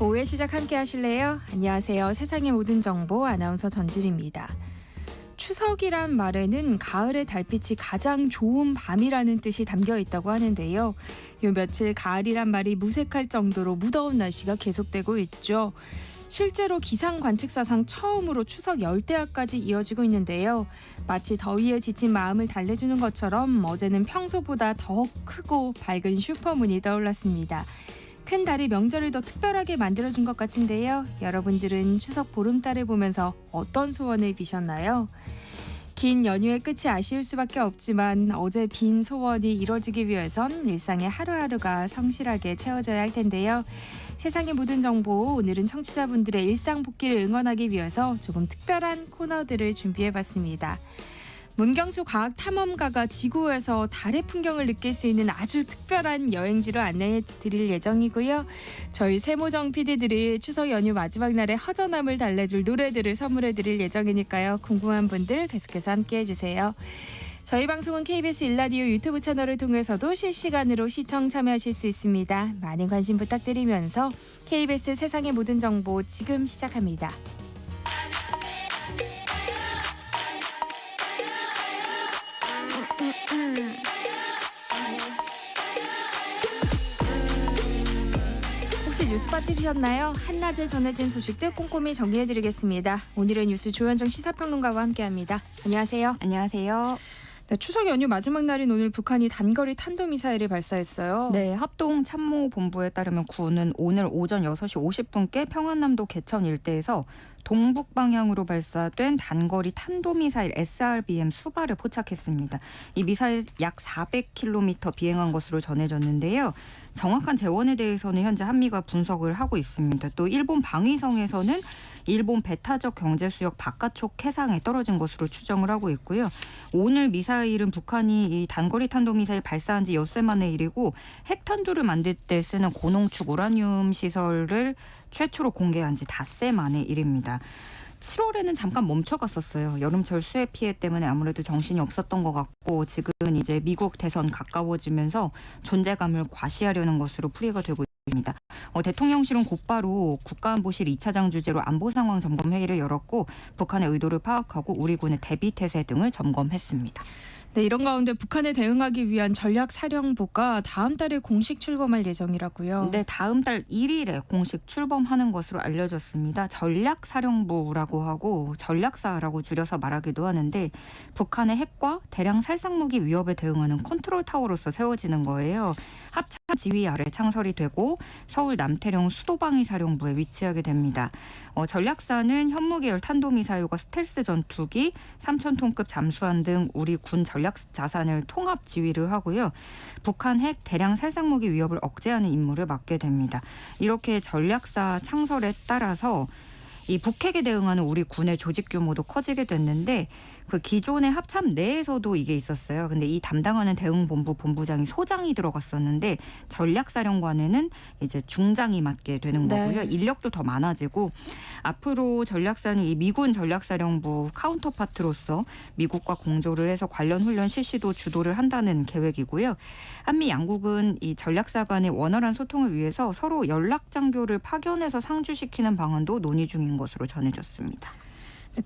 오후의 시작 함께 하실래요? 안녕하세요. 세상의 모든 정보 아나운서 전주리입니다. 추석이란 말에는 가을의 달빛이 가장 좋은 밤이라는 뜻이 담겨 있다고 하는데요. 요 며칠 가을이란 말이 무색할 정도로 무더운 날씨가 계속되고 있죠. 실제로 기상 관측사상 처음으로 추석 열대야까지 이어지고 있는데요. 마치 더위에 지친 마음을 달래주는 것처럼 어제는 평소보다 더 크고 밝은 슈퍼문이 떠올랐습니다. 큰 달이 명절을 더 특별하게 만들어준 것 같은데요. 여러분들은 추석 보름달을 보면서 어떤 소원을 비셨나요? 긴 연휴의 끝이 아쉬울 수밖에 없지만 어제 빈 소원이 이뤄지기 위해선 일상의 하루하루가 성실하게 채워져야 할 텐데요. 세상의 모든 정보, 오늘은 청취자분들의 일상 복귀를 응원하기 위해서 조금 특별한 코너들을 준비해봤습니다. 문경수 과학탐험가가 지구에서 달의 풍경을 느낄 수 있는 아주 특별한 여행지로 안내해 드릴 예정이고요. 저희 세모정 PD들이 추석 연휴 마지막 날에 허전함을 달래줄 노래들을 선물해 드릴 예정이니까요. 궁금한 분들 계속해서 함께해 주세요. 저희 방송은 KBS 1라디오 유튜브 채널을 통해서도 실시간으로 시청 참여하실 수 있습니다. 많은 관심 부탁드리면서 KBS 세상의 모든 정보 지금 시작합니다. 혹시 뉴스 빠뜨리셨나요? 한낮에 전해진 소식들 꼼꼼히 정리해드리겠습니다. 오늘의 뉴스 조현정 시사평론가와 함께합니다. 안녕하세요. 안녕하세요. 네, 추석 연휴 마지막 날인 오늘 북한이 단거리 탄도미사일을 발사했어요. 네, 합동참모본부에 따르면 군은 오늘 오전 6시 50분께 평안남도 개천 일대에서 동북 방향으로 발사된 단거리 탄도미사일 SRBM 수발을 포착했습니다. 이 미사일 약 400km 비행한 것으로 전해졌는데요. 정확한 재원에 대해서는 현재 한미가 분석을 하고 있습니다. 또 일본 방위성에서는 일본 배타적 경제수역 바깥쪽 해상에 떨어진 것으로 추정을 하고 있고요. 오늘 미사일은 북한이 이 단거리 탄도미사일 발사한 지 엿새 만의 일이고 핵탄두를 만들 때 쓰는 고농축 우라늄 시설을 최초로 공개한 지 닷새 만의 일입니다. 7월에는 잠깐 멈춰갔었어요. 여름철 수해 피해 때문에 아무래도 정신이 없었던 것 같고 지금은 이제 미국 대선 가까워지면서 존재감을 과시하려는 것으로 풀이가 되고 있습니다. 대통령실은 곧바로 국가안보실 2차장 주재로 안보 상황 점검 회의를 열었고 북한의 의도를 파악하고 우리 군의 대비 태세 등을 점검했습니다. 네, 이런 가운데 북한에 대응하기 위한 전략사령부가 다음 달에 공식 출범할 예정이라고요. 네, 다음 달 1일에 공식 출범하는 것으로 알려졌습니다. 전략사령부라고 하고 전략사라고 줄여서 말하기도 하는데 북한의 핵과 대량 살상무기 위협에 대응하는 컨트롤타워로서 세워지는 거예요. 합참 지휘 아래 창설이 되고 서울 남태령 수도방위사령부에 위치하게 됩니다. 전략사는 현무계열 탄도미사일과 스텔스 전투기, 3,000톤급 잠수함 등 우리 군 전략 자산을 통합 지휘를 하고요. 북한 핵 대량 살상무기 위협을 억제하는 임무를 맡게 됩니다. 이렇게 전략사 창설에 따라서 이 북핵에 대응하는 우리 군의 조직 규모도 커지게 됐는데 그 기존의 합참 내에서도 이게 있었어요. 근데 이 담당하는 대응본부 본부장이 소장이 들어갔었는데 전략사령관에는 이제 중장이 맡게 되는 거고요. 네. 인력도 더 많아지고 앞으로 전략사는 이 미군 전략사령부 카운터파트로서 미국과 공조를 해서 관련 훈련 실시도 주도를 한다는 계획이고요. 한미 양국은 이 전략사 간의 원활한 소통을 위해서 서로 연락 장교를 파견해서 상주시키는 방안도 논의 중인 것으로 전해졌습니다.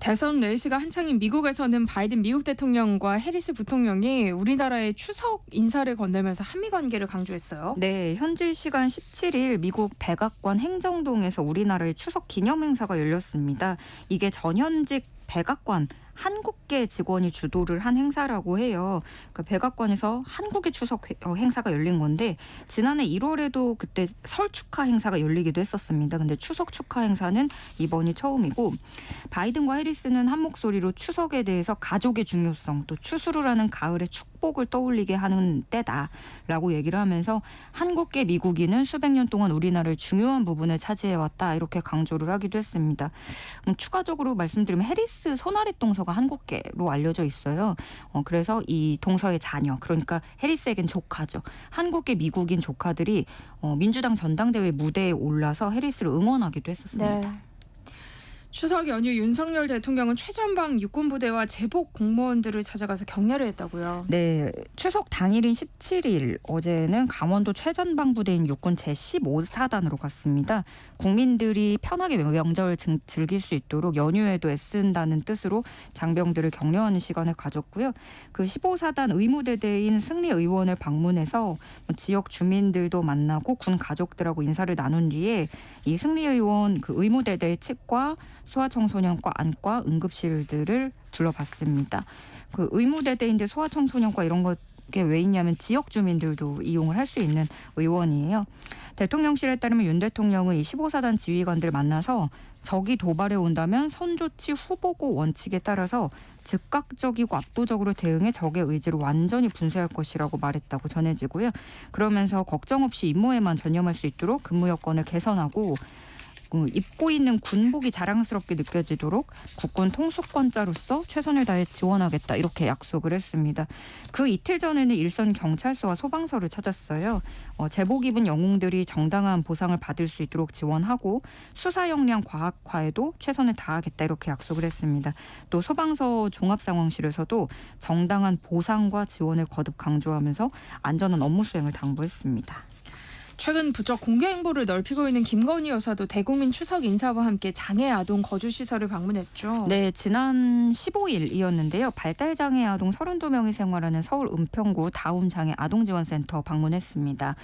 대선 레이스가 한창인 미국에서는 바이든 미국 대통령과 해리스 부통령이 우리나라의 추석 인사를 건네면서 한미 관계를 강조했어요. 네, 현지 시간 17일 미국 백악관 행정동에서 우리나라의 추석 기념 행사가 열렸습니다. 이게 전현직 백악관 한국계 직원이 주도를 한 행사라고 해요. 그 백악관에서 한국의 추석 행사가 열린 건데 지난해 1월에도 그때 설 축하 행사가 열리기도 했었습니다. 근데 추석 축하 행사는 이번이 처음이고 바이든과 해리스는 한 목소리로 추석에 대해서 가족의 중요성 또 추수를 하는 가을의 축복을 떠올리게 하는 때다라고 얘기를 하면서 한국계 미국인은 수백 년 동안 우리나라의 중요한 부분을 차지해왔다 이렇게 강조를 하기도 했습니다. 추가적으로 말씀드리면 해리스 손아랫 동서가 한국계로 알려져 있어요. 그래서 이 동서의 자녀 그러니까 해리스에겐 조카죠. 한국계 미국인 조카들이 민주당 전당대회 무대에 올라서 해리스를 응원하기도 했었습니다. 네. 추석 연휴 윤석열 대통령은 최전방 육군부대와 제복 공무원들을 찾아가서 격려를 했다고요. 네, 추석 당일인 17일 어제는 강원도 최전방 부대인 육군 제15사단으로 갔습니다. 국민들이 편하게 명절을 즐길 수 있도록 연휴에도 애쓴다는 뜻으로 장병들을 격려하는 시간을 가졌고요. 그 15사단 의무대대인 승리 의원을 방문해서 지역 주민들도 만나고 군 가족들하고 인사를 나눈 뒤에 이 승리 의원 그 의무대대 측과 소아청소년과 안과 응급실들을 둘러봤습니다. 그 의무대대인데 소아청소년과 이런 게 왜 있냐면 지역 주민들도 이용을 할 수 있는 의원이에요. 대통령실에 따르면 윤 대통령은 이 15사단 지휘관들 만나서 적이 도발해 온다면 선조치 후보고 원칙에 따라서 즉각적이고 압도적으로 대응해 적의 의지를 완전히 분쇄할 것이라고 말했다고 전해지고요. 그러면서 걱정 없이 임무에만 전념할 수 있도록 근무 여건을 개선하고 입고 있는 군복이 자랑스럽게 느껴지도록 국군 통수권자로서 최선을 다해 지원하겠다 이렇게 약속을 했습니다. 그 이틀 전에는 일선 경찰서와 소방서를 찾았어요. 제복 입은 영웅들이 정당한 보상을 받을 수 있도록 지원하고 수사 역량 과학화에도 최선을 다하겠다 이렇게 약속을 했습니다. 또 소방서 종합상황실에서도 정당한 보상과 지원을 거듭 강조하면서 안전한 업무 수행을 당부했습니다. 최근 부쩍 공개 행보를 넓히고 있는 김건희 여사도 대국민 추석 인사와 함께 장애 아동 거주 시설을 방문했죠. 네, 지난 15일이었는데요. 발달장애 아동 32명이 생활하는 서울 은평구 다움장애 아동지원센터 방문했습니다.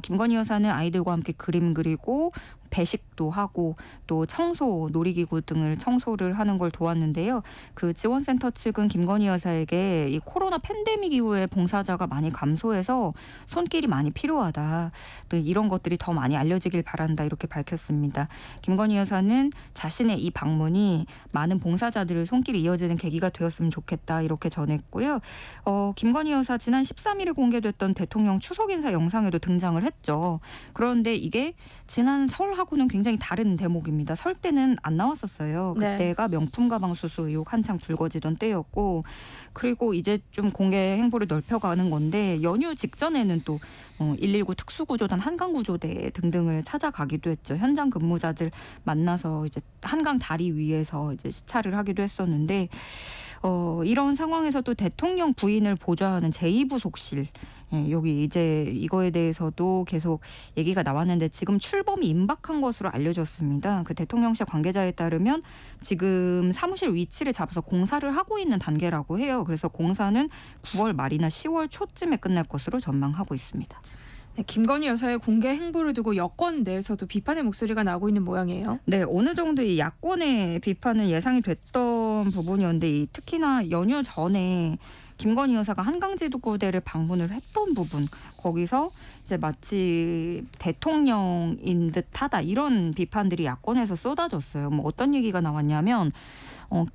김건희 여사는 아이들과 함께 그림 그리고 배식도 하고 또 청소, 놀이기구 등을 청소를 하는 걸 도왔는데요. 그 지원센터 측은 김건희 여사에게 이 코로나 팬데믹 이후에 봉사자가 많이 감소해서 손길이 많이 필요하다. 또 이런 것들이 더 많이 알려지길 바란다 이렇게 밝혔습니다. 김건희 여사는 자신의 이 방문이 많은 봉사자들의 손길이 이어지는 계기가 되었으면 좋겠다 이렇게 전했고요. 김건희 여사 지난 13일에 공개됐던 대통령 추석 인사 영상에도 등장을 했죠. 그런데 이게 지난 설하고는 굉장히 다른 대목입니다. 설 때는 안 나왔었어요. 그때가 명품 가방 수수 의혹 한창 불거지던 때였고 그리고 이제 좀 공개 행보를 넓혀가는 건데 연휴 직전에는 또 119 특수구조단 한강구조대 등등을 찾아가기도 했죠. 현장 근무자들 만나서 이제 한강 다리 위에서 이제 시찰을 하기도 했었는데 이런 상황에서 또 대통령 부인을 보좌하는 제2부속실 여기 이제 이거에 대해서도 계속 얘기가 나왔는데 지금 출범이 임박한 것으로 알려졌습니다. 그 대통령실 관계자에 따르면 지금 사무실 위치를 잡아서 공사를 하고 있는 단계라고 해요. 그래서 공사는 9월 말이나 10월 초쯤에 끝날 것으로 전망하고 있습니다. 네, 김건희 여사의 공개 행보를 두고 여권 내에서도 비판의 목소리가 나오고 있는 모양이에요. 네, 어느 정도 이 야권의 비판은 예상이 됐던 부분이었는데 특히나 연휴 전에 김건희 여사가 한강제도구대를 방문을 했던 부분 거기서 이제 마치 대통령인 듯하다 이런 비판들이 야권에서 쏟아졌어요. 뭐 어떤 얘기가 나왔냐면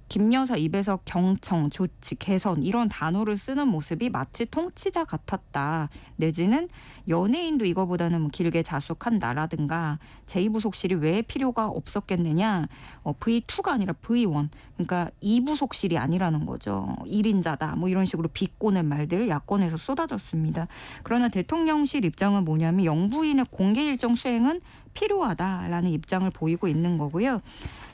김 여사 입에서 경청, 조치, 개선 이런 단어를 쓰는 모습이 마치 통치자 같았다. 내지는 연예인도 이거보다는 뭐 길게 자숙한다라든가 제2부속실이 왜 필요가 없었겠느냐. V2가 아니라 V1. 그러니까 2부속실이 아니라는 거죠. 1인자다. 뭐 이런 식으로 비꼬는 말들 야권에서 쏟아졌습니다. 그러나 대통령실 입장은 뭐냐면 영부인의 공개 일정 수행은 필요하다라는 입장을 보이고 있는 거고요.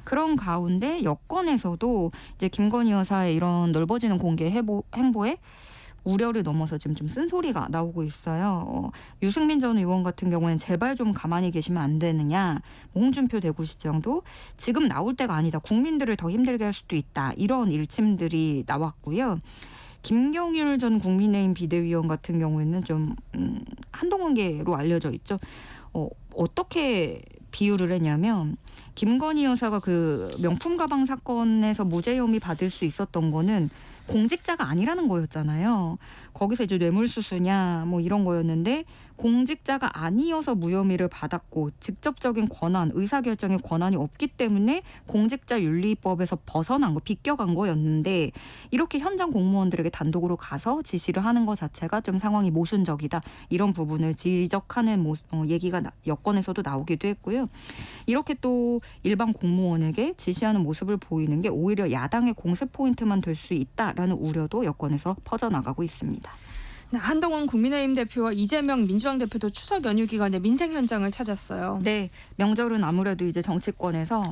그런 가운데 여권에서도 이제 김건희 여사의 이런 넓어지는 공개 행보에 우려를 넘어서 지금 좀 쓴소리가 나오고 있어요. 유승민 전 의원 같은 경우에는 제발 좀 가만히 계시면 안 되느냐. 홍준표 대구시장도 지금 나올 때가 아니다. 국민들을 더 힘들게 할 수도 있다. 이런 일침들이 나왔고요. 김경률 전 국민의힘 비대위원 같은 경우에는 좀 한동훈계로 알려져 있죠. 어떻게 비유를 했냐면 김건희 여사가 그 명품 가방 사건에서 무죄 혐의 받을 수 있었던 거는 공직자가 아니라는 거였잖아요. 거기서 이제 뇌물수수냐 뭐 이런 거였는데 공직자가 아니어서 무혐의를 받았고 직접적인 권한, 의사결정의 권한이 없기 때문에 공직자윤리법에서 벗어난 거, 비껴간 거였는데 이렇게 현장 공무원들에게 단독으로 가서 지시를 하는 것 자체가 좀 상황이 모순적이다. 이런 부분을 지적하는 얘기가 여권에서도 나오기도 했고요. 이렇게 또 일반 공무원에게 지시하는 모습을 보이는 게 오히려 야당의 공세 포인트만 될 수 있다라는 우려도 여권에서 퍼져나가고 있습니다. 한동훈 국민의힘 대표와 이재명 민주당 대표도 추석 연휴 기간에 민생 현장을 찾았어요. 네, 명절은 아무래도 이제 정치권에서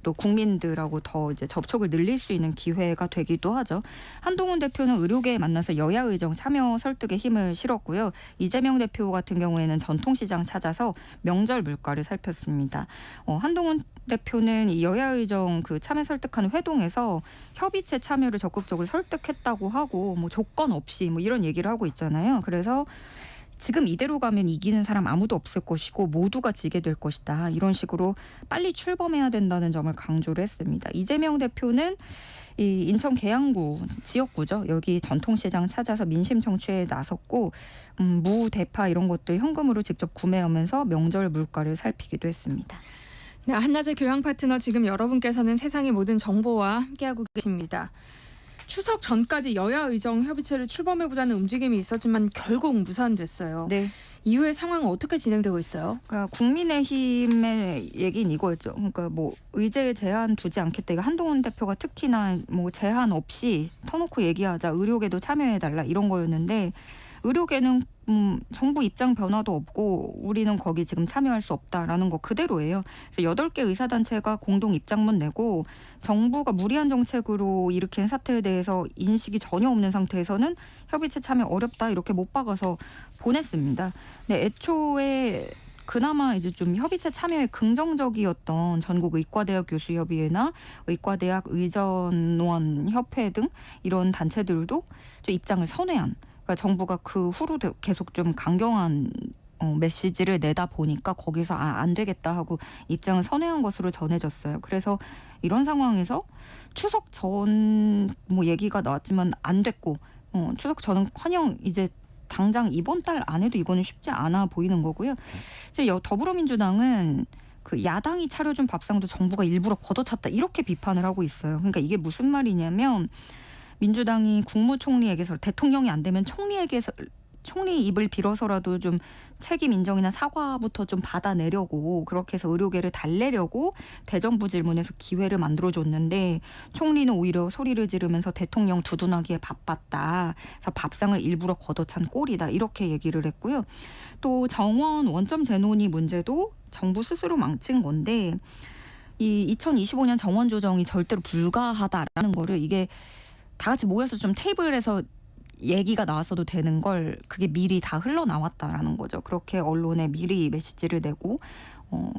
또 국민들하고 더 이제 접촉을 늘릴 수 있는 기회가 되기도 하죠. 한동훈 대표는 의료계에 만나서 여야 의정 참여 설득에 힘을 실었고요. 이재명 대표 같은 경우에는 전통시장 찾아서 명절 물가를 살폈습니다. 한동훈 대표는 이 여야 의정 그 참여 설득하는 회동에서 협의체 참여를 적극적으로 설득했다고 하고 뭐 조건 없이 뭐 이런 얘기를 하고 있잖아요. 그래서 지금 이대로 가면 이기는 사람 아무도 없을 것이고 모두가 지게 될 것이다. 이런 식으로 빨리 출범해야 된다는 점을 강조를 했습니다. 이재명 대표는 이 인천 계양구 지역구죠. 여기 전통시장 찾아서 민심 청취에 나섰고 무, 대파 이런 것들 현금으로 직접 구매하면서 명절 물가를 살피기도 했습니다. 네, 한낮의 교양 파트너 지금 여러분께서는 세상의 모든 정보와 함께하고 계십니다. 추석 전까지 여야 의정 협의체를 출범해보자는 움직임이 있었지만 결국 무산됐어요. 네. 이후의 상황은 어떻게 진행되고 있어요? 그러니까 국민의힘의 얘기는 이거였죠. 그러니까 뭐 의제 제한 두지 않겠다. 이거 한동훈 대표가 특히나 뭐 제한 없이 터놓고 얘기하자. 의료계도 참여해달라 이런 거였는데 의료계는 정부 입장 변화도 없고 우리는 거기 지금 참여할 수 없다라는 거 그대로예요. 그래서 8개 의사단체가 공동 입장문 내고 정부가 무리한 정책으로 일으킨 사태에 대해서 인식이 전혀 없는 상태에서는 협의체 참여 어렵다 이렇게 못 박아서 보냈습니다. 근데 애초에 그나마 이제 좀 협의체 참여에 긍정적이었던 전국 의과대학 교수협의회나 의과대학 의전원 협회 등 이런 단체들도 좀 입장을 선회한. 그러니까 정부가 그 후로 계속 좀 강경한 메시지를 내다 보니까 거기서 안 되겠다 하고 입장을 선회한 것으로 전해졌어요. 그래서 이런 상황에서 추석 전 뭐 얘기가 나왔지만 안 됐고 추석 전은커녕 이제 당장 이번 달 안에도 이거는 쉽지 않아 보이는 거고요. 이제 더불어민주당은 그 야당이 차려준 밥상도 정부가 일부러 걷어찼다 이렇게 비판을 하고 있어요. 그러니까 이게 무슨 말이냐면 민주당이 국무총리에게서 대통령이 안 되면 총리 입을 빌어서라도 좀 책임 인정이나 사과부터 좀 받아내려고 그렇게 해서 의료계를 달래려고 대정부 질문에서 기회를 만들어줬는데 총리는 오히려 소리를 지르면서 대통령 두둔하기에 바빴다. 그래서 밥상을 일부러 걷어찬 꼴이다. 이렇게 얘기를 했고요. 또 정원 원점 재논의 문제도 정부 스스로 망친 건데 이 2025년 정원 조정이 절대로 불가하다라는 거를 이게 다 같이 모여서 좀 테이블에서 얘기가 나왔어도 되는 걸 그게 미리 다 흘러나왔다라는 거죠. 그렇게 언론에 미리 메시지를 내고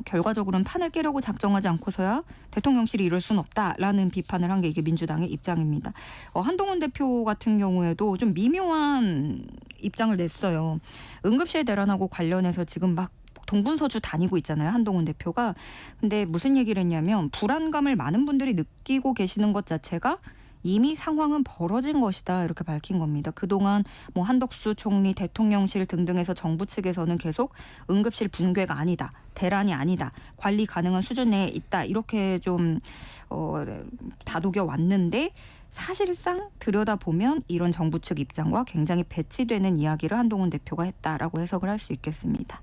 결과적으로는 판을 깨려고 작정하지 않고서야 대통령실이 이럴 수는 없다라는 비판을 한 게 이게 민주당의 입장입니다. 한동훈 대표 같은 경우에도 좀 미묘한 입장을 냈어요. 응급실 대란하고 관련해서 지금 막 동분서주 다니고 있잖아요. 한동훈 대표가. 근데 무슨 얘기를 했냐면 불안감을 많은 분들이 느끼고 계시는 것 자체가 이미 상황은 벌어진 것이다 이렇게 밝힌 겁니다. 그동안 뭐 한덕수 총리, 대통령실 등등에서 정부 측에서는 계속 응급실 붕괴가 아니다, 대란이 아니다, 관리 가능한 수준 내에 있다 이렇게 좀 다독여 왔는데 사실상 들여다보면 이런 정부 측 입장과 굉장히 배치되는 이야기를 한동훈 대표가 했다라고 해석을 할 수 있겠습니다.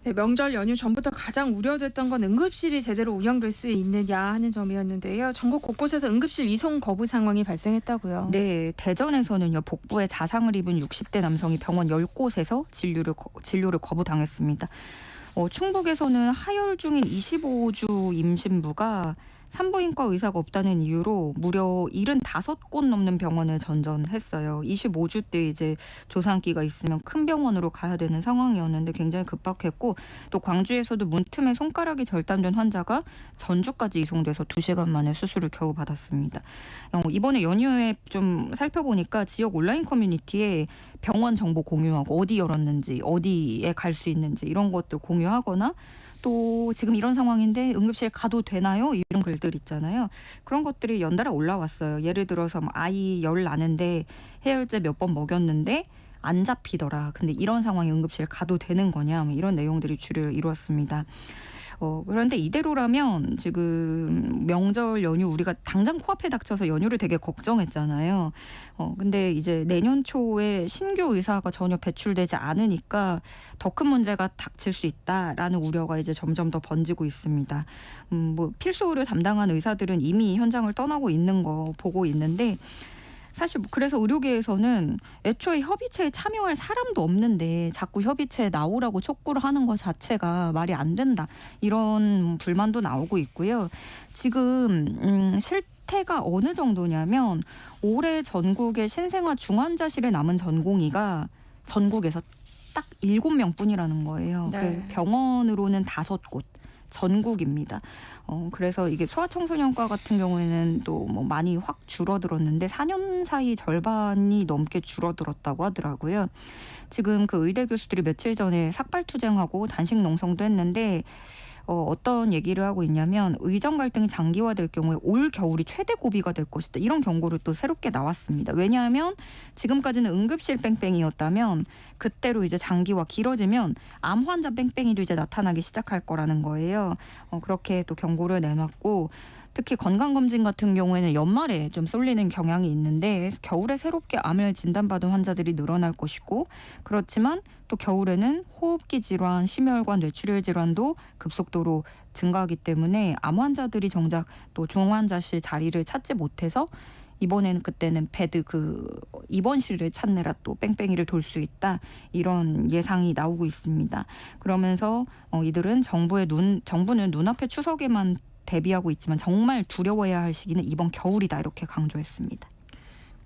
네, 명절 연휴 전부터 가장 우려됐던 건 응급실이 제대로 운영될 수 있느냐 하는 점이었는데요. 전국 곳곳에서 응급실 이송 거부 상황이 발생했다고요. 네, 대전에서는요. 복부에 자상을 입은 60대 남성이 병원 10곳에서 진료를 거부당했습니다. 충북에서는 하혈 중인 25주 임신부가 산부인과 의사가 없다는 이유로 무려 75곳 넘는 병원을 전전했어요. 25주 때 이제 조산기가 있으면 큰 병원으로 가야 되는 상황이었는데 굉장히 급박했고 또 광주에서도 문틈에 손가락이 절단된 환자가 전주까지 이송돼서 2시간 만에 수술을 겨우 받았습니다. 이번에 연휴에 좀 살펴보니까 지역 온라인 커뮤니티에 병원 정보 공유하고 어디 열었는지 어디에 갈 수 있는지 이런 것들 공유하거나 또 지금 이런 상황인데 응급실 가도 되나요? 이런 글들 있잖아요. 그런 것들이 연달아 올라왔어요. 예를 들어서 아이 열 나는데 해열제 몇 번 먹였는데 안 잡히더라. 근데 이런 상황에 응급실 가도 되는 거냐? 이런 내용들이 주를 이루었습니다. 그런데 이대로라면 지금 명절 연휴 우리가 당장 코앞에 닥쳐서 연휴를 되게 걱정했잖아요. 근데 이제 내년 초에 신규 의사가 전혀 배출되지 않으니까 더 큰 문제가 닥칠 수 있다라는 우려가 이제 점점 더 번지고 있습니다. 뭐 필수 의료 담당한 의사들은 이미 현장을 떠나고 있는 거 보고 있는데 사실 그래서 의료계에서는 애초에 협의체에 참여할 사람도 없는데 자꾸 협의체에 나오라고 촉구를 하는 것 자체가 말이 안 된다. 이런 불만도 나오고 있고요. 지금 실태가 어느 정도냐면 올해 전국의 신생아 중환자실에 남은 전공의가 전국에서 딱 7명뿐이라는 거예요. 네. 병원으로는 5곳. 전국입니다. 그래서 이게 소아청소년과 같은 경우에는 또 뭐 많이 확 줄어들었는데 4년 사이 절반이 넘게 줄어들었다고 하더라고요. 지금 그 의대 교수들이 며칠 전에 삭발투쟁하고 단식 농성도 했는데 어떤 얘기를 하고 있냐면 의정 갈등이 장기화될 경우에 올 겨울이 최대 고비가 될 것이다. 이런 경고를 또 새롭게 나왔습니다. 왜냐하면 지금까지는 응급실 뺑뺑이였다면 그때로 이제 장기화 길어지면 암 환자 뺑뺑이도 이제 나타나기 시작할 거라는 거예요. 그렇게 또 경고를 내놨고 특히 건강검진 같은 경우에는 연말에 좀 쏠리는 경향이 있는데 겨울에 새롭게 암을 진단받은 환자들이 늘어날 것이고 그렇지만 또 겨울에는 호흡기 질환, 심혈관 뇌출혈 질환도 급속도로 증가하기 때문에 암 환자들이 정작 또 중환자실 자리를 찾지 못해서 이번에는 그때는 베드 입원실을 찾느라 또 뺑뺑이를 돌 수 있다. 이런 예상이 나오고 있습니다. 그러면서 이들은 정부는 눈앞의 추석에만 대비하고 있지만 정말 두려워해야 할 시기는 이번 겨울이다 이렇게 강조했습니다.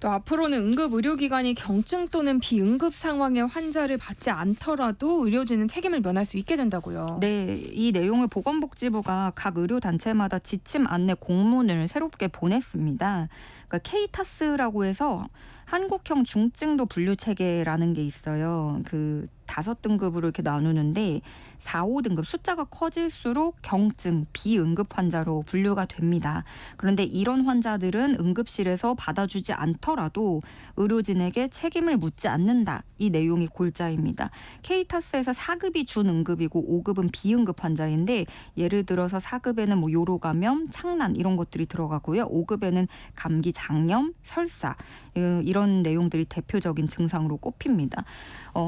또 앞으로는 응급 의료기관이 경증 또는 비응급 상황의 환자를 받지 않더라도 의료진은 책임을 면할 수 있게 된다고요. 네, 이 내용을 보건복지부가 각 의료단체마다 지침 안내 공문을 새롭게 보냈습니다. 그러니까 케이타스라고 해서 한국형 중증도 분류 체계라는 게 있어요. 그 5등급으로 이렇게 나누는데 4, 5등급 숫자가 커질수록 경증, 비응급 환자로 분류가 됩니다. 그런데 이런 환자들은 응급실에서 받아주지 않더라도 의료진에게 책임을 묻지 않는다. 이 내용이 골자입니다. 케이타스에서 4급이 준응급이고 5급은 비응급 환자인데 예를 들어서 4급에는 뭐 요로감염, 창란 이런 것들이 들어가고요. 5급에는 감기, 장염, 설사 이런 내용들이 대표적인 증상으로 꼽힙니다.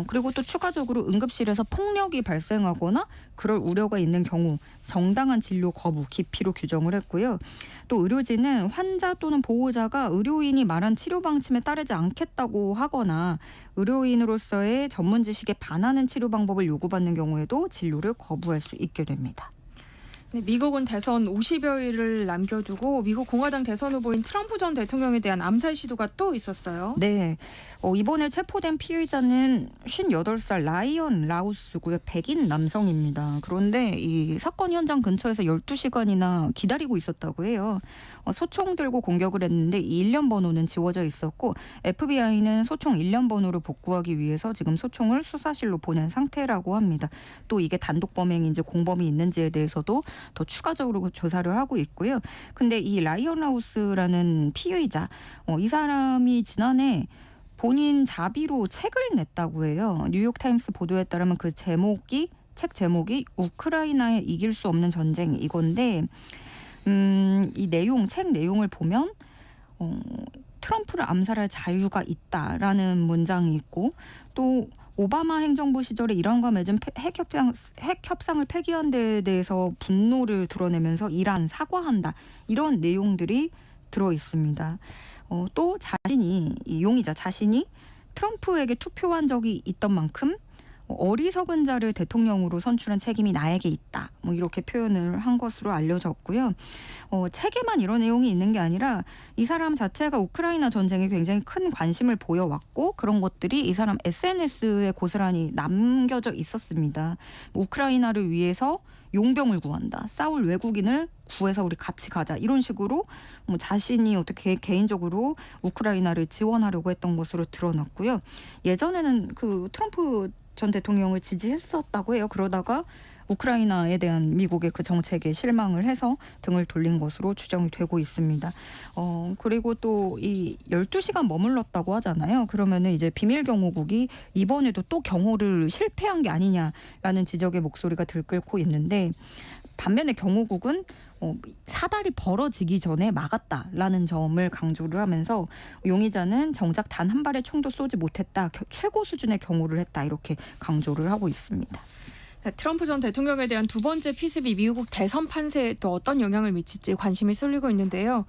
그리고 또 추가적으로 응급실에서 폭력이 발생하거나 그럴 우려가 있는 경우 정당한 진료 거부, 기피로 규정을 했고요. 또 의료진은 환자 또는 보호자가 의료인이 말한 치료 방침에 따르지 않겠다고 하거나 의료인으로서의 전문 지식에 반하는 치료 방법을 요구받는 경우에도 진료를 거부할 수 있게 됩니다. 네, 미국은 대선 50여일을 남겨두고 미국 공화당 대선 후보인 트럼프 전 대통령에 대한 암살 시도가 또 있었어요. 네, 이번에 체포된 피의자는 58살 라이언 라우스고요. 백인 남성입니다. 그런데 이 사건 현장 근처에서 12시간이나 기다리고 있었다고 해요. 소총 들고 공격을 했는데 이 일련 번호는 지워져 있었고 FBI는 소총 일련 번호를 복구하기 위해서 지금 소총을 수사실로 보낸 상태라고 합니다. 또 이게 단독 범행인지 공범이 있는지에 대해서도 더 추가적으로 조사를 하고 있고요. 근데 이 라이언 라우스라는 피의자, 이 사람이 지난해 본인 자비로 책을 냈다고 해요. 뉴욕타임스 보도에 따르면 그 책 제목이 우크라이나의 이길 수 없는 전쟁 이건데 이 책 내용을 보면 트럼프를 암살할 자유가 있다라는 문장이 있고 또 오바마 행정부 시절에 이란과 맺은 핵협상을 폐기한 데에 대해서 분노를 드러내면서 이란 사과한다. 이런 내용들이 들어 있습니다. 또 이 용의자 자신이 트럼프에게 투표한 적이 있던 만큼 어리석은 자를 대통령으로 선출한 책임이 나에게 있다. 뭐 이렇게 표현을 한 것으로 알려졌고요. 책에만 이런 내용이 있는 게 아니라 이 사람 자체가 우크라이나 전쟁에 굉장히 큰 관심을 보여왔고 그런 것들이 이 사람 SNS에 고스란히 남겨져 있었습니다. 우크라이나를 위해서 용병을 구한다. 싸울 외국인을 구해서 우리 같이 가자. 이런 식으로 자신이 어떻게 개인적으로 우크라이나를 지원하려고 했던 것으로 드러났고요. 예전에는 그 트럼프 전 대통령을 지지했었다고 해요. 그러다가 우크라이나에 대한 미국의 그 정책에 실망을 해서 등을 돌린 것으로 추정이 되고 있습니다. 그리고 또 이 12시간 머물렀다고 하잖아요. 그러면은 이제 비밀 경호국이 이번에도 또 경호를 실패한 게 아니냐라는 지적의 목소리가 들끓고 있는데 반면에 경호국은 사달이 벌어지기 전에 막았다라는 점을 강조를 하면서 용의자는 정작 단 한 발의 총도 쏘지 못했다. 최고 수준의 경호를 했다. 이렇게 강조를 하고 있습니다. 네, 트럼프 전 대통령에 대한 두 번째 피습이 미국 대선 판세에 또 어떤 영향을 미칠지 관심이 쏠리고 있는데요.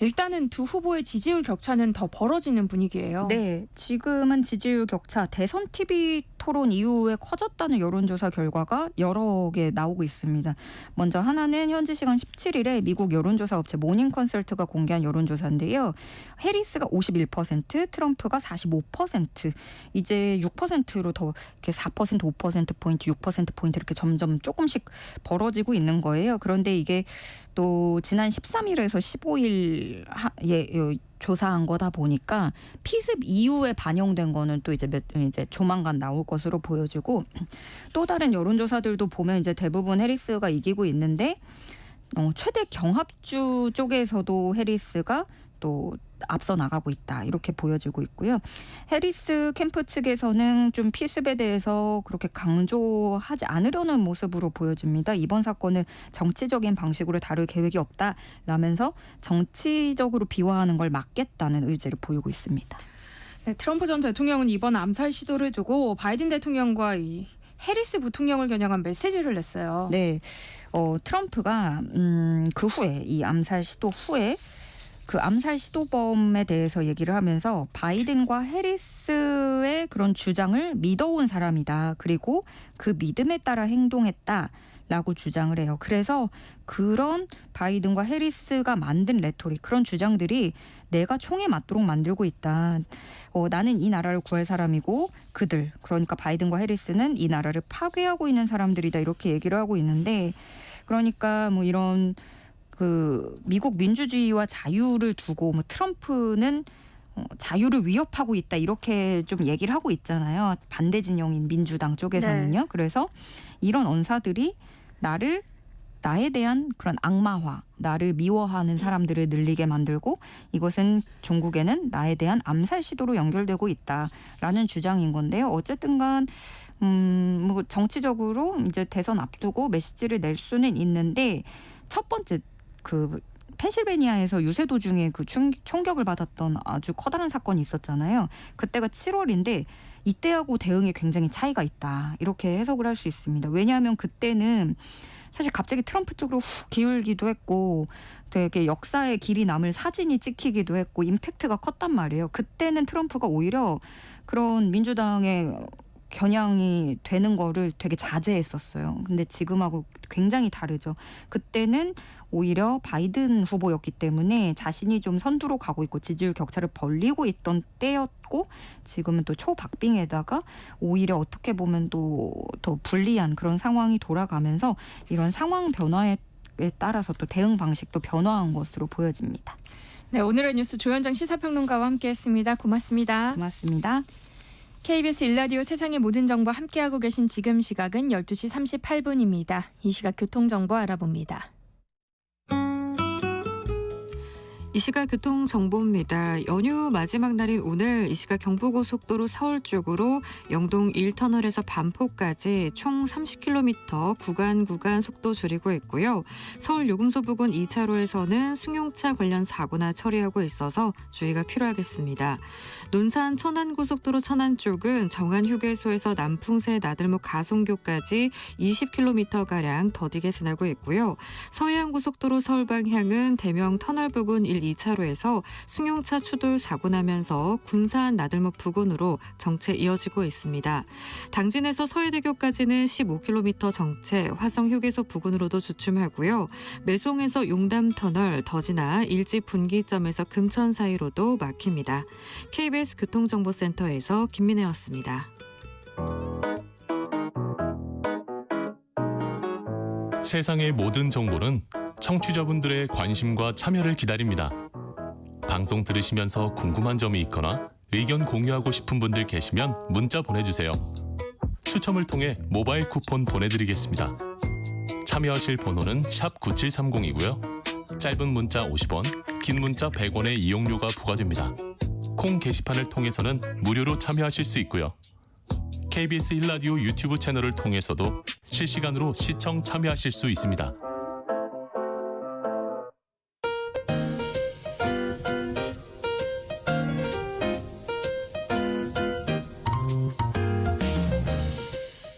일단은 두 후보의 지지율 격차는 더 벌어지는 분위기예요. 네, 지금은 지지율 격차 대선 TV 토론 이후에 커졌다는 여론조사 결과가 여러 개 나오고 있습니다. 먼저 하나는 현지 시간 17일에 미국 여론조사 업체 모닝 컨설트가 공개한 여론조사인데요. 해리스가 51%, 트럼프가 45%, 이제 6%로 더 이렇게 4%, 5%포인트, 6%포인트 이렇게 점점 조금씩 벌어지고 있는 거예요. 그런데 이게 또 지난 13일에서 15일 조사한 거다 보니까 피습 이후에 반영된 거는 또 이제 조만간 나올 것으로 보여지고, 또 다른 여론조사들도 보면 이제 대부분 해리스가 이기고 있는데 최대 경합주 쪽에서도 해리스가 또 앞서 나가고 있다 이렇게 보여지고 있고요. 해리스 캠프 측에서는 좀 피습에 대해서 그렇게 강조하지 않으려는 모습으로 보여집니다. 이번 사건을 정치적인 방식으로 다룰 계획이 없다라면서 정치적으로 비화하는 걸 막겠다는 의지를 보이고 있습니다. 네, 트럼프 전 대통령은 이번 암살 시도를 두고 바이든 대통령과 이 해리스 부통령을 겨냥한 메시지를 냈어요. 네, 트럼프가 그 후에 이 암살 시도 후에 그 암살 시도범에 대해서 얘기를 하면서 바이든과 해리스의 그런 주장을 믿어온 사람이다. 그리고 그 믿음에 따라 행동했다라고 주장을 해요. 그래서 그런 바이든과 해리스가 만든 레토릭, 그런 주장들이 내가 총에 맞도록 만들고 있다. 나는 이 나라를 구할 사람이고 그들, 그러니까 바이든과 해리스는 이 나라를 파괴하고 있는 사람들이다. 이렇게 얘기를 하고 있는데, 그러니까 뭐 이런 그 미국 민주주의와 자유를 두고 뭐 트럼프는 자유를 위협하고 있다 이렇게 좀 얘기를 하고 있잖아요. 반대 진영인 민주당 쪽에서는요. 네. 그래서 이런 언사들이 나에 대한 그런 악마화, 나를 미워하는 사람들을 늘리게 만들고, 이것은 종국에는 나에 대한 암살 시도로 연결되고 있다라는 주장인 건데요. 어쨌든간 뭐 정치적으로 이제 대선 앞두고 메시지를 낼 수는 있는데, 첫 번째 그 펜실베니아에서 유세 도중에 그 총격을 받았던 아주 커다란 사건이 있었잖아요. 그때가 7월인데 이때하고 대응이 굉장히 차이가 있다. 이렇게 해석을 할 수 있습니다. 왜냐하면 그때는 사실 갑자기 트럼프 쪽으로 훅 기울기도 했고 되게 역사의 길이 남을 사진이 찍히기도 했고 임팩트가 컸단 말이에요. 그때는 트럼프가 오히려 그런 민주당의 겨냥이 되는 거를 되게 자제했었어요. 근데 지금하고 굉장히 다르죠. 그때는 오히려 바이든 후보였기 때문에 자신이 좀 선두로 가고 있고 지지율 격차를 벌리고 있던 때였고, 지금은 또 초박빙에다가 오히려 어떻게 보면 또 더 불리한 그런 상황이 돌아가면서 이런 상황 변화에 따라서 또 대응 방식도 변화한 것으로 보여집니다. 네, 오늘의 뉴스 조현정 시사평론가와 함께했습니다. 고맙습니다. 고맙습니다. KBS 1라디오 세상의 모든 정보 함께하고 계신 지금 시각은 12시 38분입니다. 이 시각 교통정보 알아봅니다. 이 시각 교통정보입니다. 연휴 마지막 날인 오늘 이 시각 경부고속도로 서울 쪽으로 영동 1터널에서 반포까지 총 30km 구간 속도 줄이고 있고요. 서울 요금소 부근 2차로에서는 승용차 관련 사고나 처리하고 있어서 주의가 필요하겠습니다. 논산 천안고속도로 천안 쪽은 정안휴게소에서 남풍새 나들목 가송교까지 20km가량 더디게 지나고 있고요. 서해안고속도로 서울 방향은 대명 터널 부근 1, 2차로에서 승용차 추돌 사고 나면서 군산 나들목 부근으로 정체 이어지고 있습니다. 당진에서 서해대교까지는 15km 정체, 화성휴게소 부근으로도 주춤하고요. 매송에서 용담터널 더지나 일지 분기점에서 금천 사이로도 막힙니다. KBS 교통정보센터에서 김민혜였습니다. 세상의 모든 정보는 청취자분들의 관심과 참여를 기다립니다. 방송 들으시면서 궁금한 점이 있거나 의견 공유하고 싶은 분들 계시면 문자 보내주세요. 추첨을 통해 모바일 쿠폰 보내드리겠습니다. 참여하실 번호는 샵 9730이고요. 짧은 문자 50원, 긴 문자 100원의 이용료가 부과됩니다. 콩 게시판을 통해서는 무료로 참여하실 수 있고요. KBS 1라디오 유튜브 채널을 통해서도 실시간으로 시청 참여하실 수 있습니다.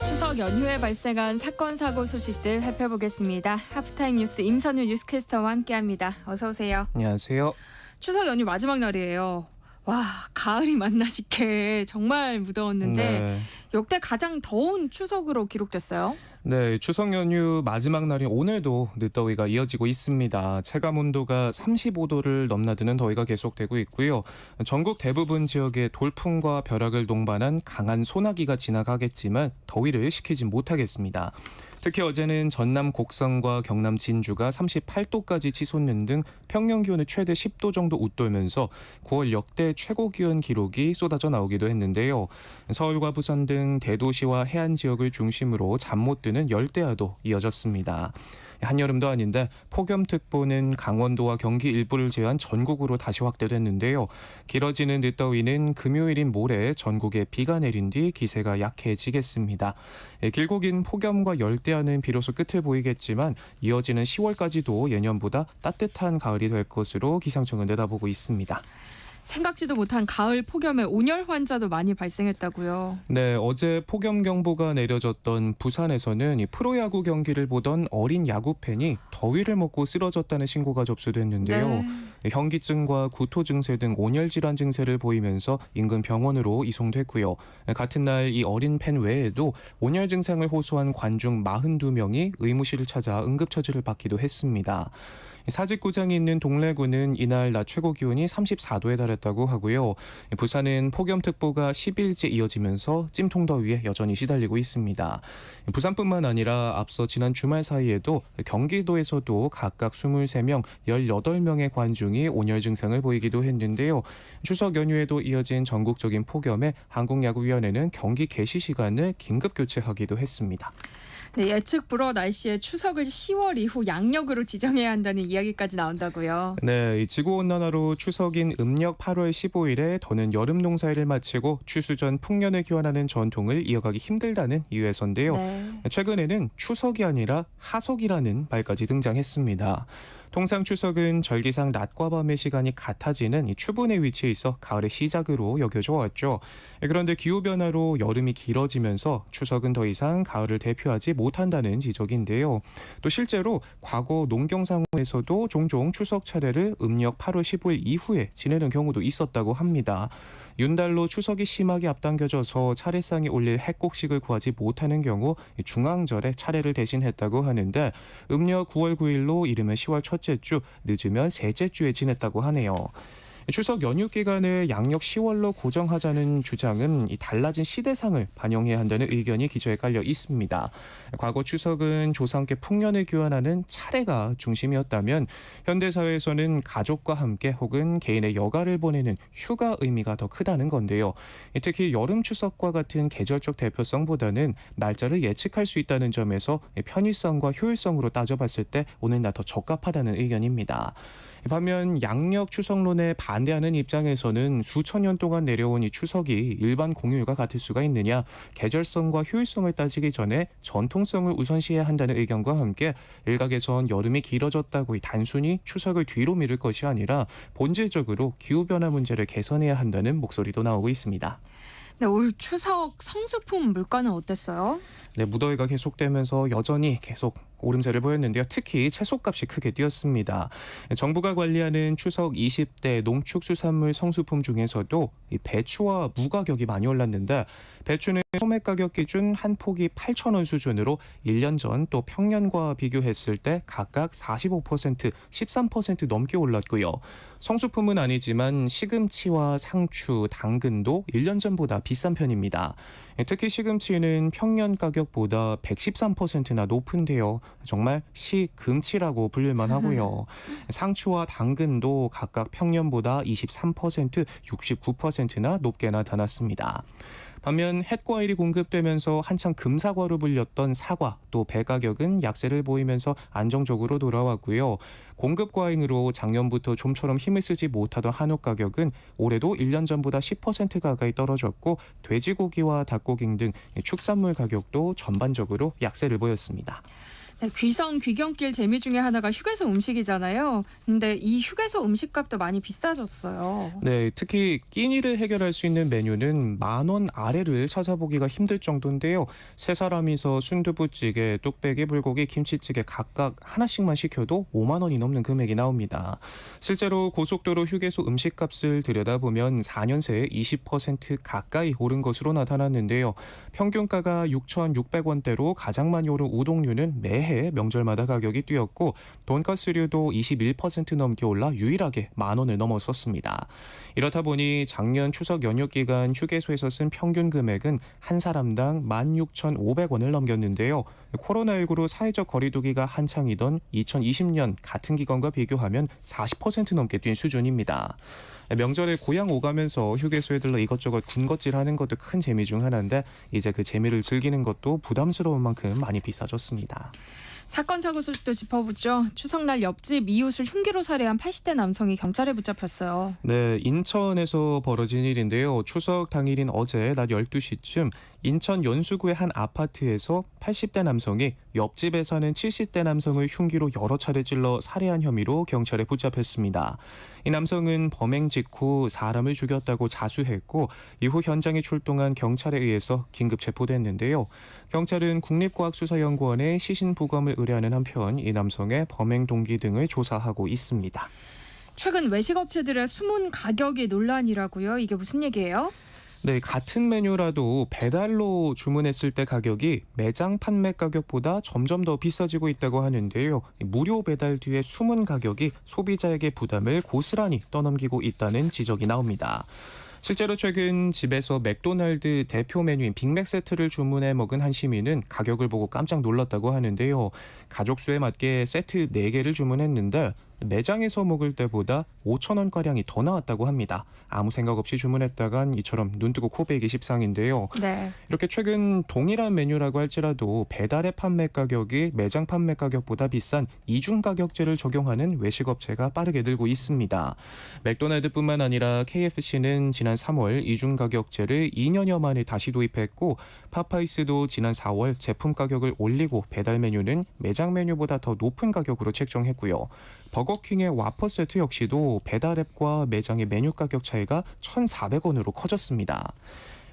추석 연휴에 주말에 발생한 사건 사고 소식들 살펴보겠습니다. 하프타임 뉴스 임선우 뉴스캐스터와 함께합니다. 어서 오세요. 안녕하세요. 추석 연휴 마지막 날이에요. 와, 가을이 맞나 싶게 정말 무더웠는데 네. 역대 가장 더운 추석으로 기록됐어요. 네, 추석 연휴 마지막 날인 오늘도 늦더위가 이어지고 있습니다. 체감 온도가 35도를 넘나드는 더위가 계속되고 있고요. 전국 대부분 지역에 돌풍과 벼락을 동반한 강한 소나기가 지나가겠지만 더위를 식히지 못하겠습니다. 특히 어제는 전남 곡성과 경남 진주가 38도까지 치솟는 등 평년 기온의 최대 10도 정도 웃돌면서 9월 역대 최고 기온 기록이 쏟아져 나오기도 했는데요. 서울과 부산 등 대도시와 해안 지역을 중심으로 잠 못 드는 열대야도 이어졌습니다. 한여름도 아닌데 폭염특보는 강원도와 경기 일부를 제외한 전국으로 다시 확대됐는데요. 길어지는 늦더위는 금요일인 모레 전국에 비가 내린 뒤 기세가 약해지겠습니다. 길고 긴 폭염과 열대야는 비로소 끝을 보이겠지만 이어지는 10월까지도 예년보다 따뜻한 가을이 될 것으로 기상청은 내다보고 있습니다. 생각지도 못한 가을 폭염에 온열 환자도 많이 발생했다고요. 네, 어제 폭염 경보가 내려졌던 부산에서는 이 프로야구 경기를 보던 어린 야구 팬이 더위를 먹고 쓰러졌다는 신고가 접수됐는데요. 네. 현기증과 구토 증세 등 온열 질환 증세를 보이면서 인근 병원으로 이송됐고요. 같은 날 이 어린 팬 외에도 온열 증상을 호소한 관중 42명이 의무실을 찾아 응급처치를 받기도 했습니다. 사직구장이 있는 동래구는 이날 낮 최고 기온이 34도에 달했다고 하고요. 부산은 폭염특보가 10일째 이어지면서 찜통더위에 여전히 시달리고 있습니다. 부산뿐만 아니라 앞서 지난 주말 사이에도 경기도에서도 각각 23명, 18명의 관중이 온열 증상을 보이기도 했는데요. 추석 연휴에도 이어진 전국적인 폭염에 한국야구위원회는 경기 개시 시간을 긴급 교체하기도 했습니다. 네, 예측 불허 날씨에 추석을 10월 이후 양력으로 지정해야 한다는 이야기까지 나온다고요. 네, 이 지구온난화로 추석인 음력 8월 15일에 더는 여름 농사일을 마치고 추수 전 풍년을 기원하는 전통을 이어가기 힘들다는 이유에서인데요. 네. 최근에는 추석이 아니라 하석이라는 말까지 등장했습니다. 통상 추석은 절기상 낮과 밤의 시간이 같아지는 이 추분의 위치에 있어 가을의 시작으로 여겨져 왔죠. 그런데 기후변화로 여름이 길어지면서 추석은 더 이상 가을을 대표하지 못한다는 지적인데요. 또 실제로 과거 농경상호에서도 종종 추석 차례를 음력 8월 15일 이후에 지내는 경우도 있었다고 합니다. 윤달로 추석이 심하게 앞당겨져서 차례상에 올릴 핵곡식을 구하지 못하는 경우 중앙절에 차례를 대신했다고 하는데 음력 9월 9일로 이르면 10월 첫째 주, 늦으면 셋째 주에 지냈다고 하네요. 추석 연휴 기간을 양력 10월로 고정하자는 주장은 이 달라진 시대상을 반영해야 한다는 의견이 기저에 깔려 있습니다. 과거 추석은 조상께 풍년을 교환하는 차례가 중심이었다면 현대사회에서는 가족과 함께 혹은 개인의 여가를 보내는 휴가 의미가 더 크다는 건데요. 특히 여름 추석과 같은 계절적 대표성보다는 날짜를 예측할 수 있다는 점에서 편의성과 효율성으로 따져봤을 때 오늘날 더 적합하다는 의견입니다. 반면 양력 추석론에 반대하는 입장에서는 수천 년 동안 내려온 이 추석이 일반 공휴일과 같을 수가 있느냐, 계절성과 효율성을 따지기 전에 전통성을 우선시해야 한다는 의견과 함께 일각에선 여름이 길어졌다고 단순히 추석을 뒤로 미룰 것이 아니라 본질적으로 기후변화 문제를 개선해야 한다는 목소리도 나오고 있습니다. 네, 올 추석 성수품 물가는 어땠어요? 네, 무더위가 계속되면서 여전히 계속 오름세를 보였는데요. 특히 채소값이 크게 뛰었습니다. 정부가 관리하는 추석 20대 농축수산물 성수품 중에서도 이 배추와 무 가격이 많이 올랐는데 배추는 소매 가격 기준 한 포기 8,000원 수준으로 1년 전 또 평년과 비교했을 때 각각 45%, 13% 넘게 올랐고요. 성수품은 아니지만 시금치와 상추, 당근도 1년 전보다 비싼 편입니다. 특히 시금치는 평년 가격보다 113%나 높은데요. 정말 시금치라고 불릴만 하고요. 상추와 당근도 각각 평년보다 23%, 69%나 높게 나타났습니다. 반면 햇과일이 공급되면서 한창 금사과로 불렸던 사과 또 배 가격은 약세를 보이면서 안정적으로 돌아왔고요. 공급 과잉으로 작년부터 좀처럼 힘을 쓰지 못하던 한우 가격은 올해도 1년 전보다 10% 가까이 떨어졌고 돼지고기와 닭고기 등 축산물 가격도 전반적으로 약세를 보였습니다. 네, 귀성 귀경길 재미 중에 하나가 휴게소 음식이잖아요. 근데 이 휴게소 음식값도 많이 비싸졌어요. 네, 특히 끼니를 해결할 수 있는 메뉴는 10,000원 아래를 찾아보기가 힘들 정도인데요. 세 사람이서 순두부찌개, 뚝배기, 불고기, 김치찌개 각각 하나씩만 시켜도 5만 원이 넘는 금액이 나옵니다. 실제로 고속도로 휴게소 음식값을 들여다보면 4년 새에 20% 가까이 오른 것으로 나타났는데요. 평균가가 6,600원대로 가장 많이 오른 우동류는 매해 명절마다 가격이 뛰었고 돈가스류도 21% 넘게 올라 유일하게 10,000원을 넘어섰습니다. 이렇다 보니 작년 추석 연휴 기간 휴게소에서 쓴 평균 금액은 한 사람당 16,500원을 넘겼는데요. 코로나19로 사회적 거리두기가 한창이던 2020년 같은 기간과 비교하면 40% 넘게 뛴 수준입니다. 명절에 고향 오가면서 휴게소에 들러 이것저것 군것질하는 것도 큰 재미 중 하나인데 이제 그 재미를 즐기는 것도 부담스러운 만큼 많이 비싸졌습니다. 사건 사고 소식도 짚어보죠. 추석날 옆집 이웃을 흉기로 살해한 80대 남성이 경찰에 붙잡혔어요. 네, 인천에서 벌어진 일인데요. 추석 당일인 어제 낮 12시쯤 인천 연수구의 한 아파트에서 80대 남성이 옆집에 사는 70대 남성을 흉기로 여러 차례 찔러 살해한 혐의로 경찰에 붙잡혔습니다. 이 남성은 범행 직후 사람을 죽였다고 자수했고 이후 현장에 출동한 경찰에 의해서 긴급 체포됐는데요. 경찰은 국립과학수사연구원에 시신 부검을 의뢰하는 한편 이 남성의 범행 동기 등을 조사하고 있습니다. 최근 외식업체들의 숨은 가격이 논란이라고요. 이게 무슨 얘기예요? 네, 같은 메뉴라도 배달로 주문했을 때 가격이 매장 판매 가격보다 점점 더 비싸지고 있다고 하는데요. 무료 배달 뒤에 숨은 가격이 소비자에게 부담을 고스란히 떠넘기고 있다는 지적이 나옵니다. 실제로 최근 집에서 맥도날드 대표 메뉴인 빅맥 세트를 주문해 먹은 한 시민은 가격을 보고 깜짝 놀랐다고 하는데요. 가족 수에 맞게 세트 4개를 주문했는데 매장에서 먹을 때보다 5,000원가량이 더 나왔다고 합니다. 아무 생각 없이 주문했다간 이처럼 눈뜨고 코베이기 십상인데요. 네. 이렇게 최근 동일한 메뉴라고 할지라도 배달의 판매 가격이 매장 판매 가격보다 비싼 이중 가격제를 적용하는 외식업체가 빠르게 늘고 있습니다. 맥도날드뿐만 아니라 KFC는 지난 3월 이중 가격제를 2년여 만에 다시 도입했고 파파이스도 지난 4월 제품 가격을 올리고 배달 메뉴는 매장 메뉴보다 더 높은 가격으로 책정했고요. 버거킹의 와퍼 세트 역시도 배달앱과 매장의 메뉴 가격 차이가 1,400원으로 커졌습니다.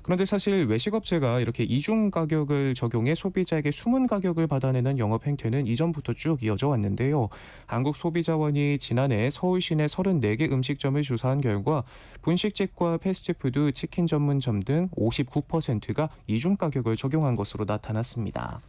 그런데 사실 외식업체가 이렇게 이중 가격을 적용해 소비자에게 숨은 가격을 받아내는 영업 행태는 이전부터 쭉 이어져 왔는데요. 한국소비자원이 지난해 서울 시내 34개 음식점을 조사한 결과 분식집과 패스트푸드, 치킨 전문점 등 59%가 이중 가격을 적용한 것으로 나타났습니다.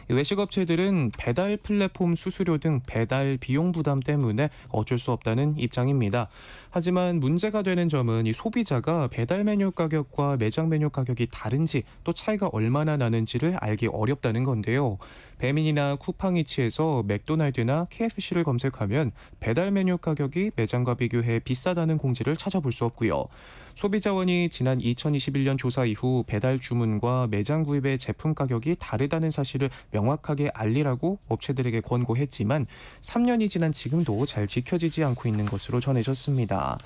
외식업체들은 배달 플랫폼 수수료 등 배달 비용 부담 때문에 어쩔 수 없다는 입장입니다. 하지만 문제가 되는 점은 이 소비자가 배달 메뉴 가격과 매장 메뉴 가격이 다른지 또 차이가 얼마나 나는지를 알기 어렵다는 건데요. 배민이나 쿠팡이츠에서 맥도날드나 KFC를 검색하면 배달 메뉴 가격이 매장과 비교해 비싸다는 공지를 찾아볼 수 없고요. 소비자원이 지난 2021년 조사 이후 배달 주문과 매장 구입의 제품 가격이 다르다는 사실을 명확하게 알리라고 업체들에게 권고했지만 3년이 지난 지금도 잘 지켜지지 않고 있는 것으로 전해졌습니다.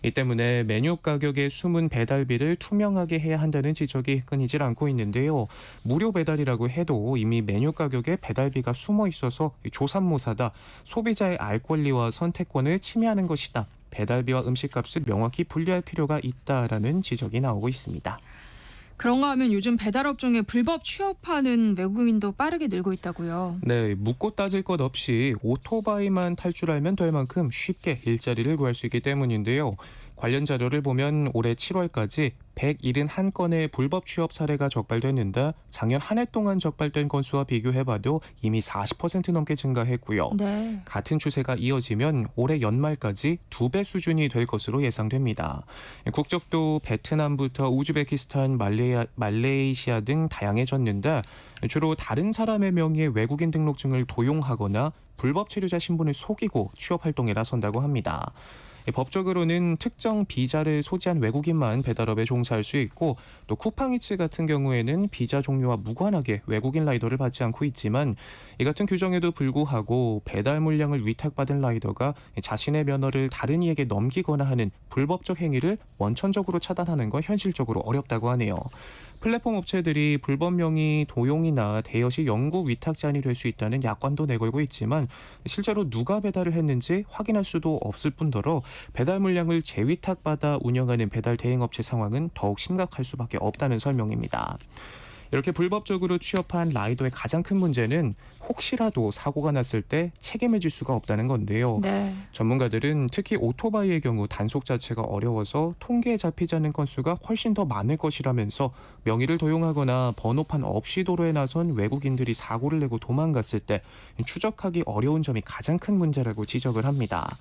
이 때문에 메뉴 가격의 숨은 배달비를 투명하게 해야 한다는 지적이 끊이질 않고 있는데요. 무료 배달이라고 해도 이미 메뉴 가격에 배달비가 숨어 있어서 조삼모사다. 소비자의 알 권리와 선택권을 침해하는 것이다. 배달비와 음식값을 명확히 분리할 필요가 있다라는 지적이 나오고 있습니다. 그런가 하면 요즘 배달업종에 불법 취업하는 외국인도 빠르게 늘고 있다고요. 네, 묻고 따질 것 없이 오토바이만 탈 줄 알면 될 만큼 쉽게 일자리를 구할 수 있기 때문인데요. 관련 자료를 보면 올해 7월까지 171건의 불법 취업 사례가 적발됐는데 작년 한 해 동안 적발된 건수와 비교해봐도 이미 40% 넘게 증가했고요. 네. 같은 추세가 이어지면 올해 연말까지 2배 수준이 될 것으로 예상됩니다. 국적도 베트남부터 우즈베키스탄, 말레이시아 등 다양해졌는데 주로 다른 사람의 명의의 외국인 등록증을 도용하거나 불법 체류자 신분을 속이고 취업 활동에 나선다고 합니다. 법적으로는 특정 비자를 소지한 외국인만 배달업에 종사할 수 있고 또 쿠팡이츠 같은 경우에는 비자 종류와 무관하게 외국인 라이더를 받지 않고 있지만 이 같은 규정에도 불구하고 배달 물량을 위탁받은 라이더가 자신의 면허를 다른 이에게 넘기거나 하는 불법적 행위를 원천적으로 차단하는 건 현실적으로 어렵다고 하네요. 플랫폼 업체들이 불법 명의 도용이나 대여시 영구 위탁 제한이 될 수 있다는 약관도 내걸고 있지만 실제로 누가 배달을 했는지 확인할 수도 없을 뿐더러 배달 물량을 재위탁받아 운영하는 배달 대행업체 상황은 더욱 심각할 수밖에 없다는 설명입니다. 이렇게 불법적으로 취업한 라이더의 가장 큰 문제는 혹시라도 사고가 났을 때 책임을 질 수가 없다는 건데요. 네. 전문가들은 특히 오토바이의 경우 단속 자체가 어려워서 통계에 잡히지 않는 건수가 훨씬 더 많을 것이라면서 명의를 도용하거나 번호판 없이 도로에 나선 외국인들이 사고를 내고 도망갔을 때 추적하기 어려운 점이 가장 큰 문제라고 지적을 합니다.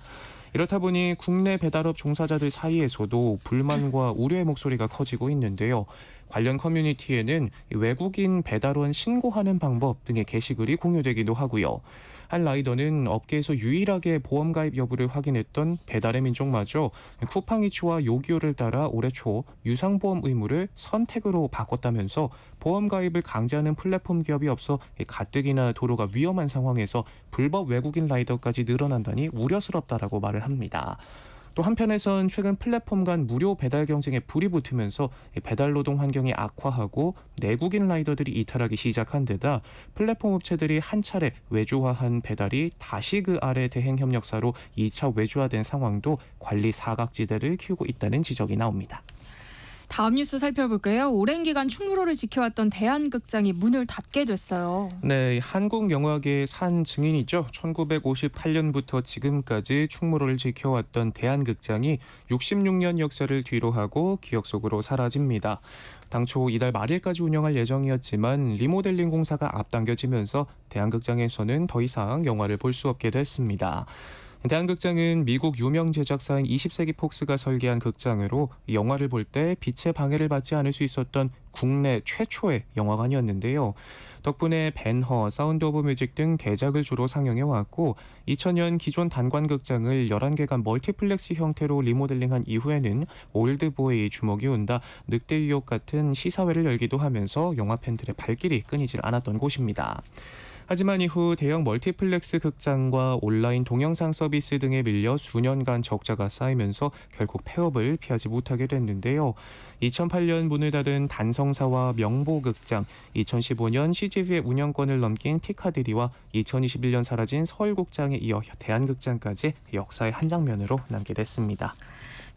이렇다 보니 국내 배달업 종사자들 사이에서도 불만과 우려의 목소리가 커지고 있는데요. 관련 커뮤니티에는 외국인 배달원 신고하는 방법 등의 게시글이 공유되기도 하고요. 한 라이더는 업계에서 유일하게 보험 가입 여부를 확인했던 배달의 민족마저 쿠팡이츠와 요기요를 따라 올해 초 유상보험 의무를 선택으로 바꿨다면서 보험 가입을 강제하는 플랫폼 기업이 없어 가뜩이나 도로가 위험한 상황에서 불법 외국인 라이더까지 늘어난다니 우려스럽다라고 말을 합니다. 또 한편에선 최근 플랫폼 간 무료 배달 경쟁에 불이 붙으면서 배달 노동 환경이 악화하고 내국인 라이더들이 이탈하기 시작한 데다 플랫폼 업체들이 한 차례 외주화한 배달이 다시 그 아래 대행 협력사로 2차 외주화된 상황도 관리 사각지대를 키우고 있다는 지적이 나옵니다. 다음 뉴스 살펴볼게요. 오랜 기간 충무로를 지켜왔던 대한극장이 문을 닫게 됐어요. 네, 한국 영화계의 산 증인이죠. 1958년부터 지금까지 충무로를 지켜왔던 대한극장이 66년 역사를 뒤로하고 기억 속으로 사라집니다. 당초 이달 말일까지 운영할 예정이었지만 리모델링 공사가 앞당겨지면서 대한극장에서는 더 이상 영화를 볼 수 없게 됐습니다. 대한극장은 미국 유명 제작사인 20세기 폭스가 설계한 극장으로 영화를 볼 때 빛의 방해를 받지 않을 수 있었던 국내 최초의 영화관이었는데요. 덕분에 벤허, 사운드 오브 뮤직 등 대작을 주로 상영해왔고 2000년 기존 단관극장을 11개간 멀티플렉스 형태로 리모델링한 이후에는 올드보이의 주목이 온다, 늑대 유혹 같은 시사회를 열기도 하면서 영화 팬들의 발길이 끊이질 않았던 곳입니다. 하지만 이후 대형 멀티플렉스 극장과 온라인 동영상 서비스 등에 밀려 수년간 적자가 쌓이면서 결국 폐업을 피하지 못하게 됐는데요. 2008년 문을 닫은 단성사와 명보극장, 2015년 CGV의 운영권을 넘긴 피카디리와 2021년 사라진 서울극장에 이어 대한극장까지 역사의 한 장면으로 남게 됐습니다.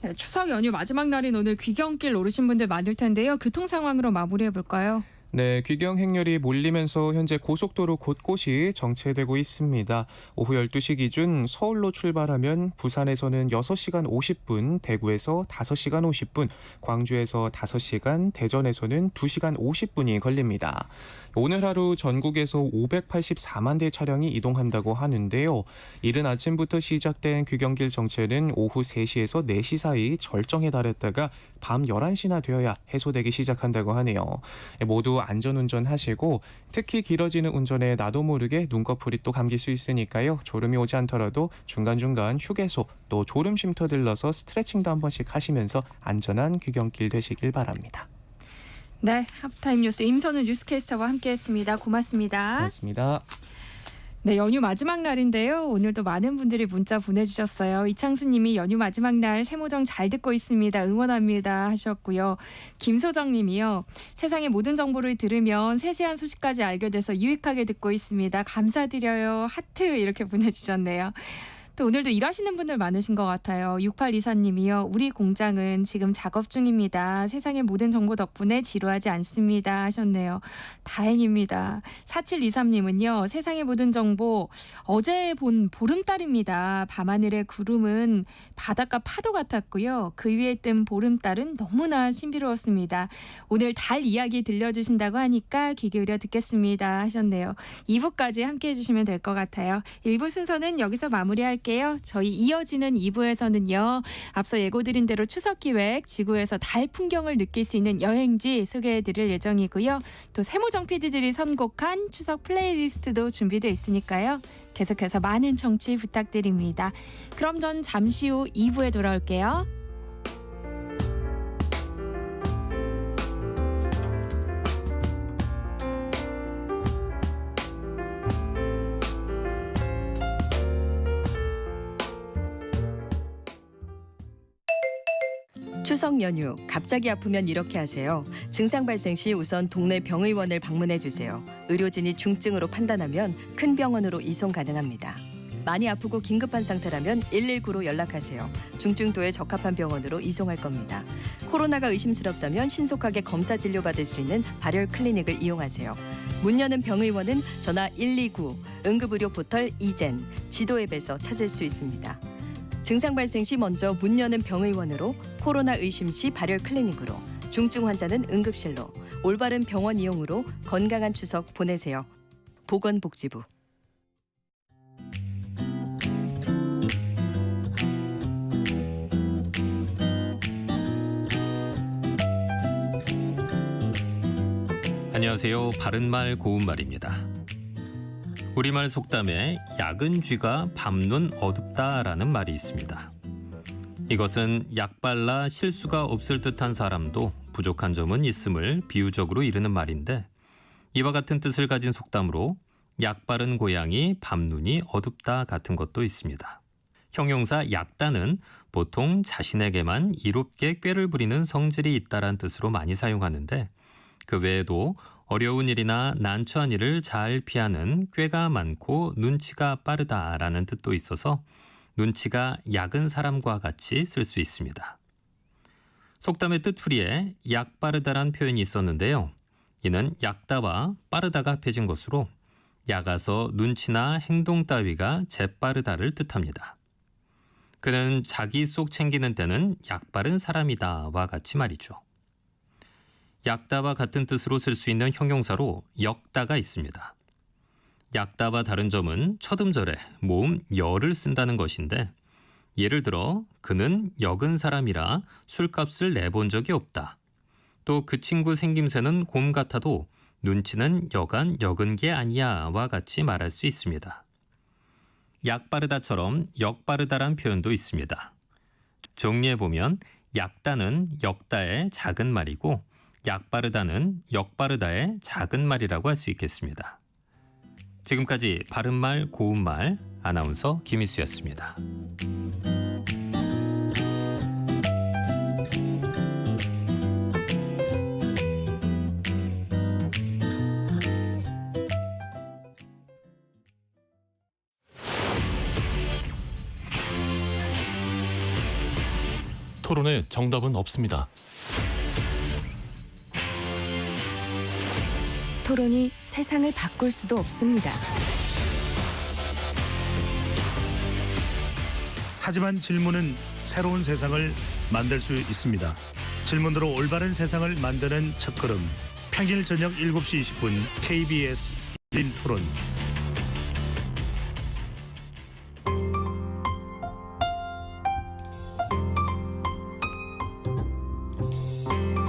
네, 추석 연휴 마지막 날인 오늘 귀경길 오르신 분들 많을 텐데요. 교통 상황으로 마무리해 볼까요? 네, 귀경 행렬이 몰리면서 현재 고속도로 곳곳이 정체되고 있습니다. 오후 12시 기준 서울로 출발하면 부산에서는 6시간 50분, 대구에서 5시간 50분, 광주에서 5시간, 대전에서는 2시간 50분이 걸립니다. 오늘 하루 전국에서 584만 대 차량이 이동한다고 하는데요. 이른 아침부터 시작된 귀경길 정체는 오후 3시에서 4시 사이 절정에 달했다가 밤 11시나 되어야 해소되기 시작한다고 하네요. 모두 안전운전 하시고 특히 길어지는 운전에 나도 모르게 눈꺼풀이 또 감길 수 있으니까요. 졸음이 오지 않더라도 중간중간 휴게소 또 졸음 쉼터 들러서 스트레칭도 한 번씩 하시면서 안전한 귀경길 되시길 바랍니다. 네, 하프타임 뉴스 임선우 뉴스캐스터와 함께했습니다. 고맙습니다. 고맙습니다. 네, 연휴 마지막 날인데요. 오늘도 많은 분들이 문자 보내주셨어요. 이창수님이 연휴 마지막 날 세모정 잘 듣고 있습니다. 응원합니다 하셨고요. 김소정님이요. 세상의 모든 정보를 들으면 세세한 소식까지 알게 돼서 유익하게 듣고 있습니다. 감사드려요. 하트 이렇게 보내주셨네요. 또 오늘도 일하시는 분들 많으신 것 같아요. 6824님이요. 우리 공장은 지금 작업 중입니다. 세상의 모든 정보 덕분에 지루하지 않습니다 하셨네요. 다행입니다. 4723님은요. 세상의 모든 정보 어제 본 보름달입니다. 밤하늘의 구름은 바닷가 파도 같았고요. 그 위에 뜬 보름달은 너무나 신비로웠습니다. 오늘 달 이야기 들려주신다고 하니까 귀 기울여 듣겠습니다 하셨네요. 2부까지 함께해 주시면 될 것 같아요. 1부 순서는 여기서 마무리할게요. 저희 이어지는 2부에서는요. 앞서 예고드린 대로 추석 기획, 지구에서 달 풍경을 느낄 수 있는 여행지 소개해드릴 예정이고요. 또 세모정 PD들이 선곡한 추석 플레이리스트도 준비되어 있으니까요. 계속해서 많은 청취 부탁드립니다. 그럼 전 잠시 후 2부에 돌아올게요. 추석 연휴 갑자기 아프면 이렇게 하세요. 증상 발생 시 우선 동네 병의원을 방문해 주세요. 의료진이 중증으로 판단하면 큰 병원으로 이송 가능합니다. 많이 아프고 긴급한 상태라면 119로 연락하세요. 중증도에 적합한 병원으로 이송할 겁니다. 코로나가 의심스럽다면 신속하게 검사 진료받을 수 있는 발열 클리닉을 이용하세요. 문 여는 병의원은 전화 129, 응급의료 포털 이젠, 지도 앱에서 찾을 수 있습니다. 증상 발생 시 먼저 문 여는 병의원으로, 코로나 의심 시 발열 클리닉으로, 중증 환자는 응급실로, 올바른 병원 이용으로 건강한 추석 보내세요. 보건복지부. 안녕하세요. 바른말 고운말입니다. 우리말 속담에 약은 쥐가 밤눈 어둡다라는 말이 있습니다. 이것은 약 발라 실수가 없을 듯한 사람도 부족한 점은 있음을 비유적으로 이르는 말인데, 이와 같은 뜻을 가진 속담으로 약 바른 고양이 밤눈이 어둡다 같은 것도 있습니다. 형용사 약다는 보통 자신에게만 이롭게 꾀를 부리는 성질이 있다란 뜻으로 많이 사용하는데, 그 외에도 어려운 일이나 난처한 일을 잘 피하는 꾀가 많고 눈치가 빠르다라는 뜻도 있어서 눈치가 약은 사람과 같이 쓸 수 있습니다. 속담의 뜻풀이에 약 빠르다란 표현이 있었는데요. 이는 약다와 빠르다가 합해진 것으로 약아서 눈치나 행동 따위가 재빠르다를 뜻합니다. 그는 자기 속 챙기는 때는 약바른 사람이다와 같이 말이죠. 약다와 같은 뜻으로 쓸 수 있는 형용사로 역다가 있습니다. 약다와 다른 점은 첫 음절에 모음 여를 쓴다는 것인데, 예를 들어 그는 역은 사람이라 술값을 내본 적이 없다. 또 그 친구 생김새는 곰 같아도 눈치는 여간 역은 게 아니야와 같이 말할 수 있습니다. 약빠르다처럼 역빠르다란 표현도 있습니다. 정리해보면 약다는 역다의 작은 말이고 약빠르다는 역빠르다의 작은 말이라고 할 수 있겠습니다. 지금까지 바른말 고운말 아나운서 김희수였습니다. 토론에 정답은 없습니다. 토론이 세상을 바꿀 수도 없습니다. 하지만 질문은 새로운 세상을 만들 수 있습니다. 질문으로 올바른 세상을 만드는 첫걸음. 평일 저녁 7시 20분 KBS 열린 토론.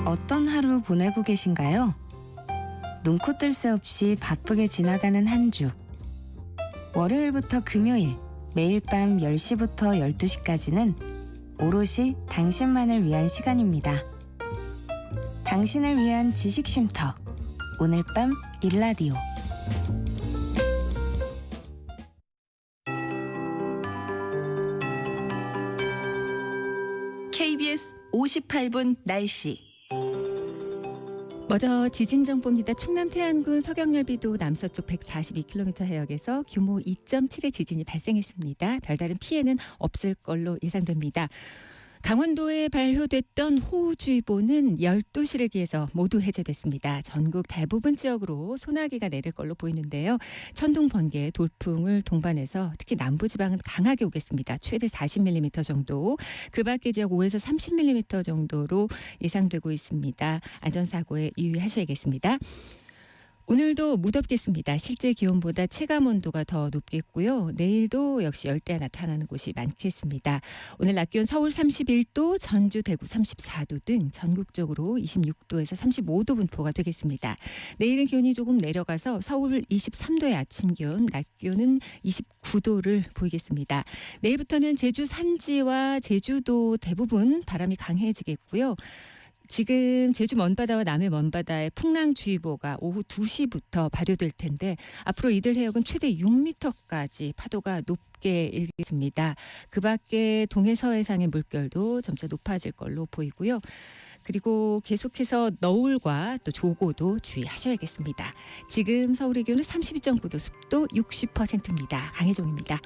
어떤 하루 보내고 계신가요? 눈코 뜰 새 없이 바쁘게 지나가는 한 주. 월요일부터 금요일, 매일 밤 10시부터 12시까지는 오롯이 당신만을 위한 시간입니다. 당신을 위한 지식 쉼터. 오늘 밤 일라디오. KBS 58분 날씨. 먼저 지진 정보입니다. 충남 태안군 서경열비도 남서쪽 142km 해역에서 규모 2.7의 지진이 발생했습니다. 별다른 피해는 없을 걸로 예상됩니다. 강원도에 발효됐던 호우주의보는 12시를 기해서 모두 해제됐습니다. 전국 대부분 지역으로 소나기가 내릴 걸로 보이는데요. 천둥, 번개, 돌풍을 동반해서 특히 남부지방은 강하게 오겠습니다. 최대 40mm 정도, 그 밖의 지역 5에서 30mm 정도로 예상되고 있습니다. 안전사고에 유의하셔야겠습니다. 오늘도 무덥겠습니다. 실제 기온보다 체감 온도가 더 높겠고요. 내일도 역시 열대야 나타나는 곳이 많겠습니다. 오늘 낮 기온 서울 31도, 전주, 대구 34도 등 전국적으로 26도에서 35도 분포가 되겠습니다. 내일은 기온이 조금 내려가서 서울 23도의 아침 기온, 낮 기온은 29도를 보이겠습니다. 내일부터는 제주 산지와 제주도 대부분 바람이 강해지겠고요. 지금 제주 먼바다와 남해 먼바다에 풍랑주의보가 오후 2시부터 발효될 텐데 앞으로 이들 해역은 최대 6m까지 파도가 높게 일겠습니다. 그 밖에 동해서해상의 물결도 점차 높아질 걸로 보이고요. 그리고 계속해서 너울과 또 조고도 주의하셔야겠습니다. 지금 서울의 기온은 32.9도, 습도 60%입니다. 강혜종입니다.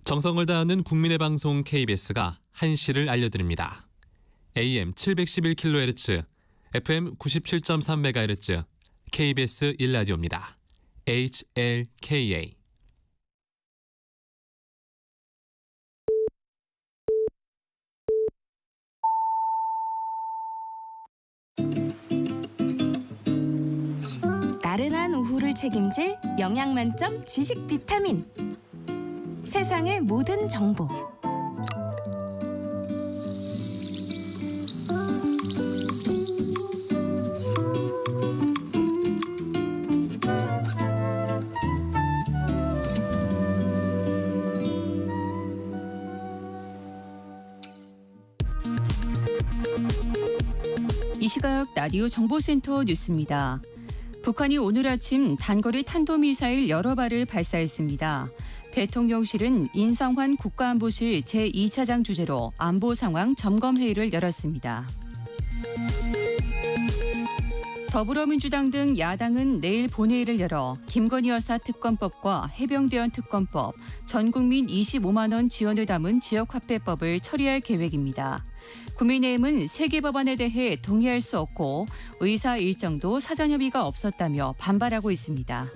정성을 다하는 국민의 방송 KBS가 한시를 알려드립니다. AM 711kHz, FM 97.3MHz, KBS 1라디오입니다. HLKA. 나른한 오후를 책임질 영양 만점 지식 비타민. 세상의 모든 정보. 이 시각 라디오 정보센터 뉴스입니다. 북한이 오늘 아침 단거리 탄도미사일 여러 발을 발사했습니다. 대통령실은 인성환 국가안보실 제2차장 주재로 안보 상황 점검회의를 열었습니다. 더불어민주당 등 야당은 내일 본회의를 열어 김건희 여사 특검법과 해병대원 특검법, 전국민 25만 원 지원을 담은 지역화폐법을 처리할 계획입니다. 국민의힘은 세 개 법안에 대해 동의할 수 없고 의사 일정도 사전 협의가 없었다며 반발하고 있습니다.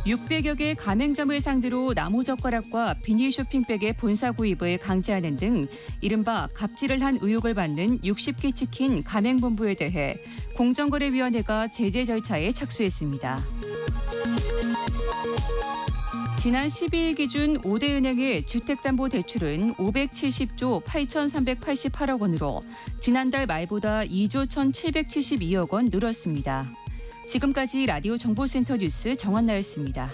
600여 개 가맹점을 상대로 나무젓가락과 비닐 쇼핑백의 본사 구입을 강제하는 등 이른바 갑질을 한 의혹을 받는 60개 치킨 가맹본부에 대해 공정거래위원회가 제재 절차에 착수했습니다. 지난 12일 기준 5대 은행의 주택담보대출은 570조 8,388억 원으로 지난달 말보다 2조 1,772억 원 늘었습니다. 지금까지 라디오 정보센터 뉴스 정한나였습니다.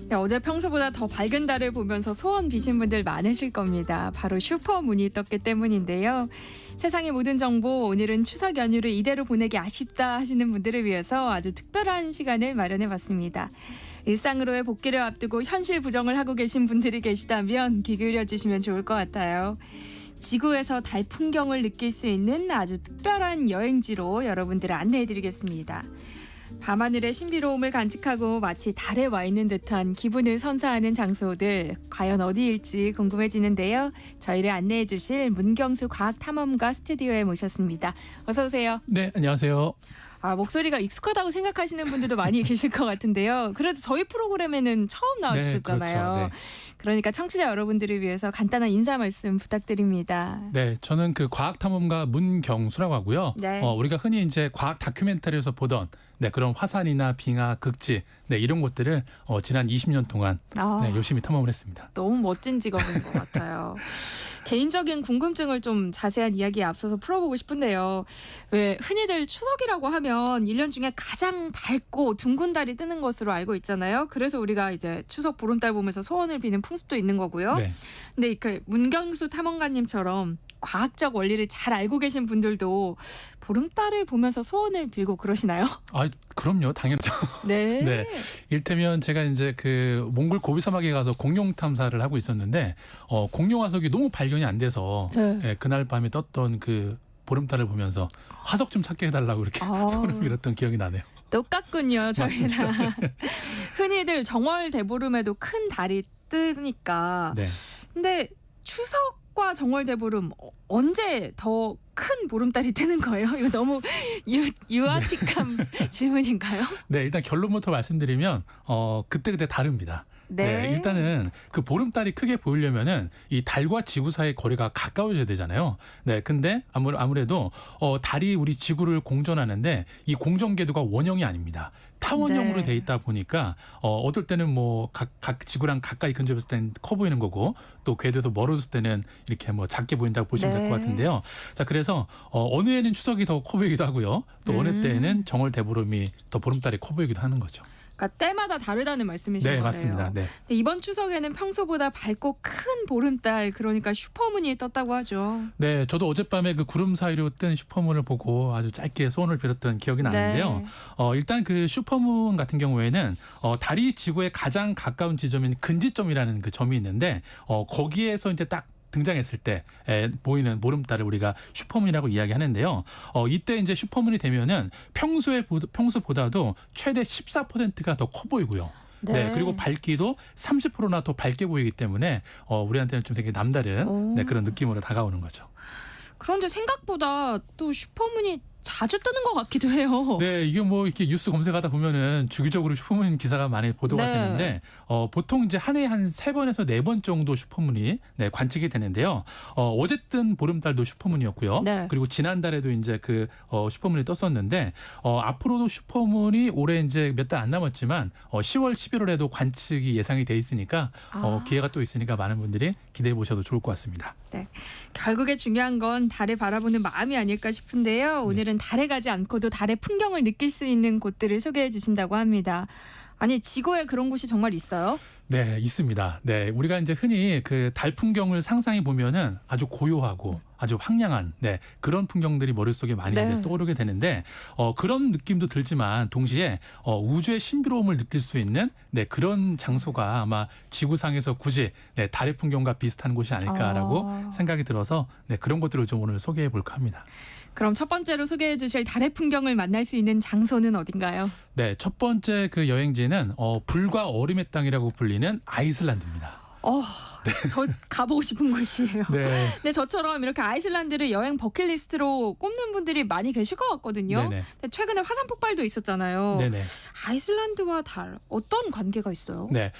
네, 어제 평소보다 더 밝은 달을 보면서 소원 비신 분들 많으실 겁니다. 바로 슈퍼문이 떴기 때문인데요. 세상의 모든 정보, 오늘은 추석 연휴를 이대로 보내기 아쉽다 하시는 분들을 위해서 아주 특별한 시간을 마련해봤습니다. 일상으로의 복귀를 앞두고 현실 부정을 하고 계신 분들이 계시다면 귀 기울여 주시면 좋을 것 같아요. 지구에서 달 풍경을 느낄 수 있는 아주 특별한 여행지로 여러분들을 안내해드리겠습니다. 밤하늘의 신비로움을 간직하고 마치 달에 와 있는 듯한 기분을 선사하는 장소들 과연 어디일지 궁금해지는데요. 저희를 안내해 주실 문경수 과학탐험가 스튜디오에 모셨습니다. 어서 오세요. 네, 안녕하세요. 목소리가 익숙하다고 생각하시는 분들도 많이 계실 것 같은데요. 그래도 저희 프로그램에는 처음 나와주셨잖아요. 네, 그렇죠. 네. 그러니까 청취자 여러분들을 위해서 간단한 인사 말씀 부탁드립니다. 네, 저는 그 과학탐험가 문경수라고 하고요. 네. 우리가 흔히 이제 과학 다큐멘터리에서 보던 그런 화산이나 빙하, 극지 이런 것들을 지난 20년 동안 열심히 탐험을 했습니다. 너무 멋진 직업인 것 같아요. 개인적인 궁금증을 좀 자세한 이야기에 앞서서 풀어보고 싶은데요. 왜 흔히들 추석이라고 하면 1년 중에 가장 밝고 둥근 달이 뜨는 것으로 알고 있잖아요. 그래서 우리가 이제 추석 보름달 보면서 소원을 비는 풍습도 있는 거고요. 네. 근데 그 문경수 탐험가님처럼 과학적 원리를 잘 알고 계신 분들도 보름달을 보면서 소원을 빌고 그러시나요? 아, 그럼요, 당연하죠. 네. 네. 일테면 제가 이제 그 몽골 고비 사막에 가서 공룡 탐사를 하고 있었는데 공룡 화석이 너무 발견이 안 돼서 그날 밤에 떴던 그 보름달을 보면서 화석 좀 찾게 해달라고 이렇게 소원을 빌었던 기억이 나네요. 똑같군요, 저희랑. 흔히들 정월 대보름에도 큰 달이 뜨니까. 네. 근데 추석과 정월 대보름 언제 더 큰 보름달이 뜨는 거예요? 이거 너무 유아틱한 질문인가요? 네, 일단 결론부터 말씀드리면 그때그때 다릅니다. 네. 일단은 그 보름달이 크게 보이려면은 이 달과 지구 사이의 거리가 가까워져야 되잖아요. 네, 근데 아무래도 달이 우리 지구를 공전하는데 이 공전 궤도가 원형이 아닙니다. 타원형으로 네. 돼 있다 보니까 어떨 때는 뭐 각 지구랑 가까이 근접했을 때는 커 보이는 거고 또 궤도에서 멀어졌을 때는 이렇게 뭐 작게 보인다고 보시면 될 것 같은데요. 자, 그래서 어느 해는 추석이 더 커 보이기도 하고요. 또 어느 때에는 정월 대보름이 더 보름달이 커 보이기도 하는 거죠. 그러니까 때마다 다르다는 말씀이신 네, 거예요. 맞습니다. 네. 근데 이번 추석에는 평소보다 밝고 큰 보름달, 그러니까 슈퍼문이 떴다고 하죠. 네, 저도 어젯밤에 그 구름 사이로 뜬 슈퍼문을 보고 아주 짧게 소원을 빌었던 기억이 나는데요. 네. 일단 그 슈퍼문 같은 경우에는 달이 지구에 가장 가까운 지점인 근지점이라는 그 점이 있는데 거기에서 이제 딱 등장했을 때 보이는 보름달을 우리가 슈퍼문이라고 이야기하는데요. 이때 이제 슈퍼문이 되면은 평소보다도 최대 14%가 더 커 보이고요. 네. 그리고 밝기도 30%나 더 밝게 보이기 때문에 우리한테는 좀 되게 남다른 그런 느낌으로 다가오는 거죠. 그런데 생각보다 또 슈퍼문이 자주 뜨는 것 같기도 해요. 네, 이게 뭐 이렇게 뉴스 검색하다 보면은 주기적으로 슈퍼문 기사가 많이 보도가 네. 되는데 보통 이제 한 해에 한 3번에서 4번 정도 슈퍼문이 관측이 되는데요. 어제 뜬 보름달도 슈퍼문이었고요. 네. 그리고 지난달에도 이제 그 슈퍼문이 떴었는데 앞으로도 슈퍼문이 올해 이제 몇 달 안 남았지만 10월, 11월에도 관측이 예상이 돼 있으니까 기회가 또 있으니까 많은 분들이 기대해 보셔도 좋을 것 같습니다. 네. 결국에 중요한 건 달을 바라보는 마음이 아닐까 싶은데요. 오늘은 달에 가지 않고도 달의 풍경을 느낄 수 있는 곳들을 소개해 주신다고 합니다. 아니, 지구에 그런 곳이 정말 있어요? 네, 있습니다. 네, 우리가 이제 흔히 그 달 풍경을 상상해 보면은 아주 고요하고 아주 황량한 그런 풍경들이 머릿속에 많이 네. 이제 떠오르게 되는데 그런 느낌도 들지만 동시에 우주의 신비로움을 느낄 수 있는 그런 장소가 아마 지구상에서 굳이 달의 풍경과 비슷한 곳이 아닐까라고 생각이 들어서 그런 것들을 좀 오늘 소개해 볼까 합니다. 그럼 첫 번째로 소개해 주실 달의 풍경을 만날 수 있는 장소는 어딘가요? 네, 첫 번째 그 여행지는 불과 얼음의 땅이라고 불리는 아이슬란드입니다. 저 가보고 싶은 곳이에요. 네. 근데 저처럼 이렇게 아이슬란드를 여행 버킷리스트로 꼽는 분들이 많이 계실 것 같거든요. 네네. 근데 최근에 화산 폭발도 있었잖아요. 네네. 아이슬란드와 달 어떤 관계가 있어요? 네,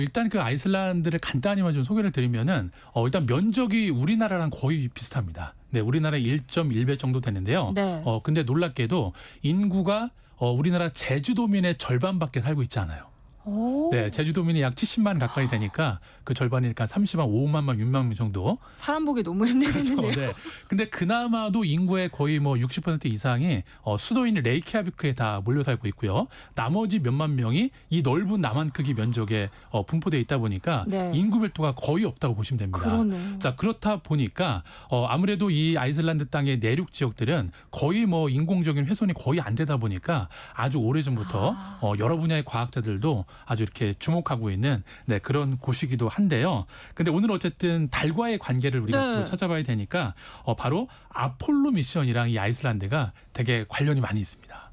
일단 그 아이슬란드를 간단히만 좀 소개를 드리면은 일단 면적이 우리나라랑 거의 비슷합니다. 네, 우리나라 1.1배 정도 되는데요. 네. 근데 놀랍게도 인구가 우리나라 제주도민의 절반밖에 살고 있지 않아요. 오. 네, 제주도민이 약 70만 가까이 되니까 그 절반이니까 30만 5만만 6만 명 정도. 사람 보기 너무 힘들겠는데요. 네. 근데 그나마도 인구의 거의 뭐 60% 이상이 수도인 레이키아비크에 다 몰려 살고 있고요. 나머지 몇만 명이 이 넓은 남한 크기 면적에 분포돼 있다 보니까 네. 인구 별도가 거의 없다고 보시면 됩니다. 그러네요. 자, 그렇다 보니까 아무래도 이 아이슬란드 땅의 내륙 지역들은 거의 뭐 인공적인 훼손이 거의 안 되다 보니까 아주 오래전부터 여러 분야의 과학자들도 아주 이렇게 주목하고 있는 그런 곳이기도 한데요. 근데 오늘 어쨌든 달과의 관계를 우리가 또 찾아봐야 되니까 바로 아폴로 미션이랑 이 아이슬란드가 되게 관련이 많이 있습니다.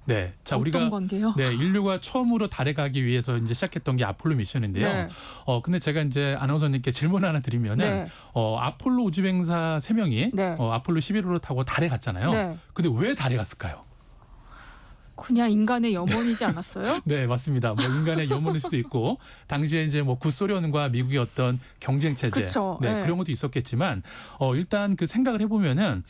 네, 자, 어떤 우리가 관계요? 인류가 처음으로 달에 가기 위해서 이제 시작했던 게 아폴로 미션인데요. 네. 근데 제가 이제 아나운서님께 질문 하나 드리면은 아폴로 우주병사 3명이 아폴로 11호를 타고 달에 갔잖아요. 네. 근데 왜 달에 갔을까요? 그냥 인간의 염원이지 않았어요? 네, 맞습니다. 뭐 인간의 염원일 수도 있고 당시에 이제 뭐 구소련과 미국의 어떤 경쟁 체제, 그쵸, 네. 그런 것도 있었겠지만 일단 그 생각을 해보면은